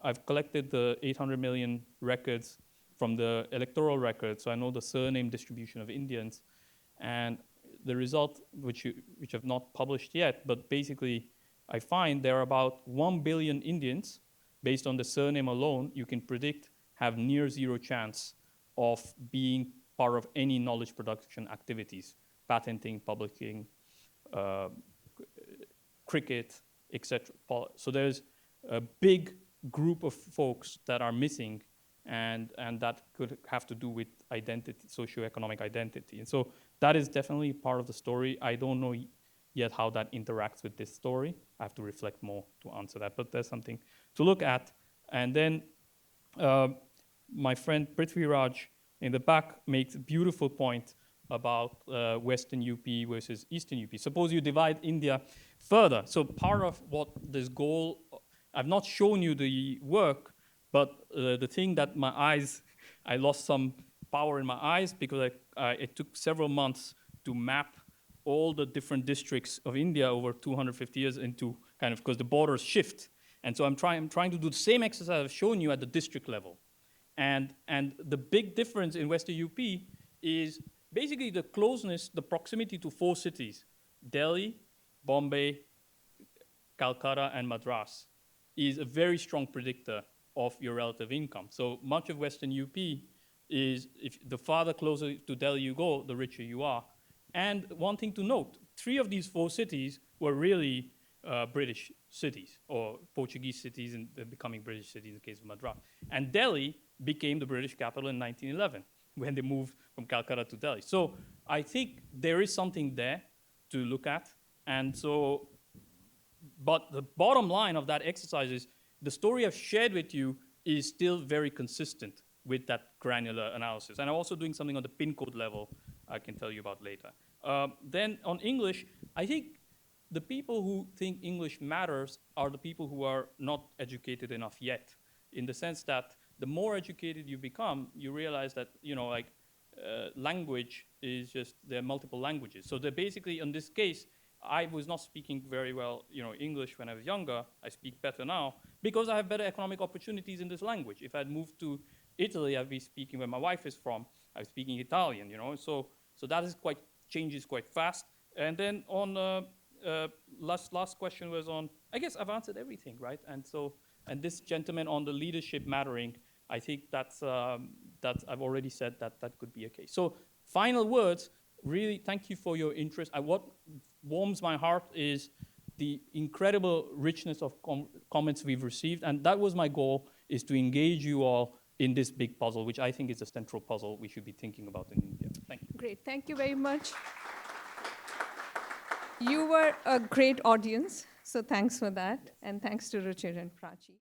I've collected the 800 million records from the electoral records, so I know the surname distribution of Indians, and the result, which I've not published yet, but basically I find there are about 1 billion Indians, based on the surname alone, you can predict have near zero chance of being part of any knowledge production activities, patenting, publishing, cricket, etc. So there's a big group of folks that are missing, and that could have to do with identity, socioeconomic identity. And so that is definitely part of the story. I don't know yet how that interacts with this story. I have to reflect more to answer that, but there's something to look at. And then my friend Prithviraj in the back makes a beautiful point about Western UP versus Eastern UP. Suppose you divide India further. So part of what this goal, I've not shown you the work, but the thing that my eyes, I lost some power in my eyes because it took several months to map all the different districts of India over 250 years into kind of, because the borders shift. And so I'm trying to do the same exercise I've shown you at the district level. And the big difference in Western UP is basically the closeness, the proximity to 4 cities, Delhi, Bombay, Calcutta, and Madras, is a very strong predictor of your relative income. So much of Western UP is, if the farther closer to Delhi you go, the richer you are. And one thing to note, 3 of these 4 cities were really British cities, or Portuguese cities, and becoming British cities in the case of Madras. And Delhi became the British capital in 1911, when they moved from Calcutta to Delhi. So I think there is something there to look at. And so, but the bottom line of that exercise is the story I've shared with you is still very consistent with that granular analysis. And I'm also doing something on the pin code level I can tell you about later. Then on English, I think the people who think English matters are the people who are not educated enough yet, in the sense that the more educated you become, you realize that, you know, like language is just, there are multiple languages. So they're basically, in this case, I was not speaking very well, you know, English when I was younger. I speak better now because I have better economic opportunities in this language. If I'd moved to Italy, I'd be speaking where my wife is from. I was speaking Italian, you know, so that is quite, changes quite fast. And then on last question was on, I guess I've answered everything, right? And so, and this gentleman on the leadership mattering, I think that's I've already said that could be a case. So final words, really thank you for your interest. What warms my heart is the incredible richness of comments we've received, and that was my goal, is to engage you all in this big puzzle, which I think is a central puzzle we should be thinking about in India. Thank you. Great, thank you very much. You were a great audience, so thanks for that, and thanks to Ruchir and Prachi.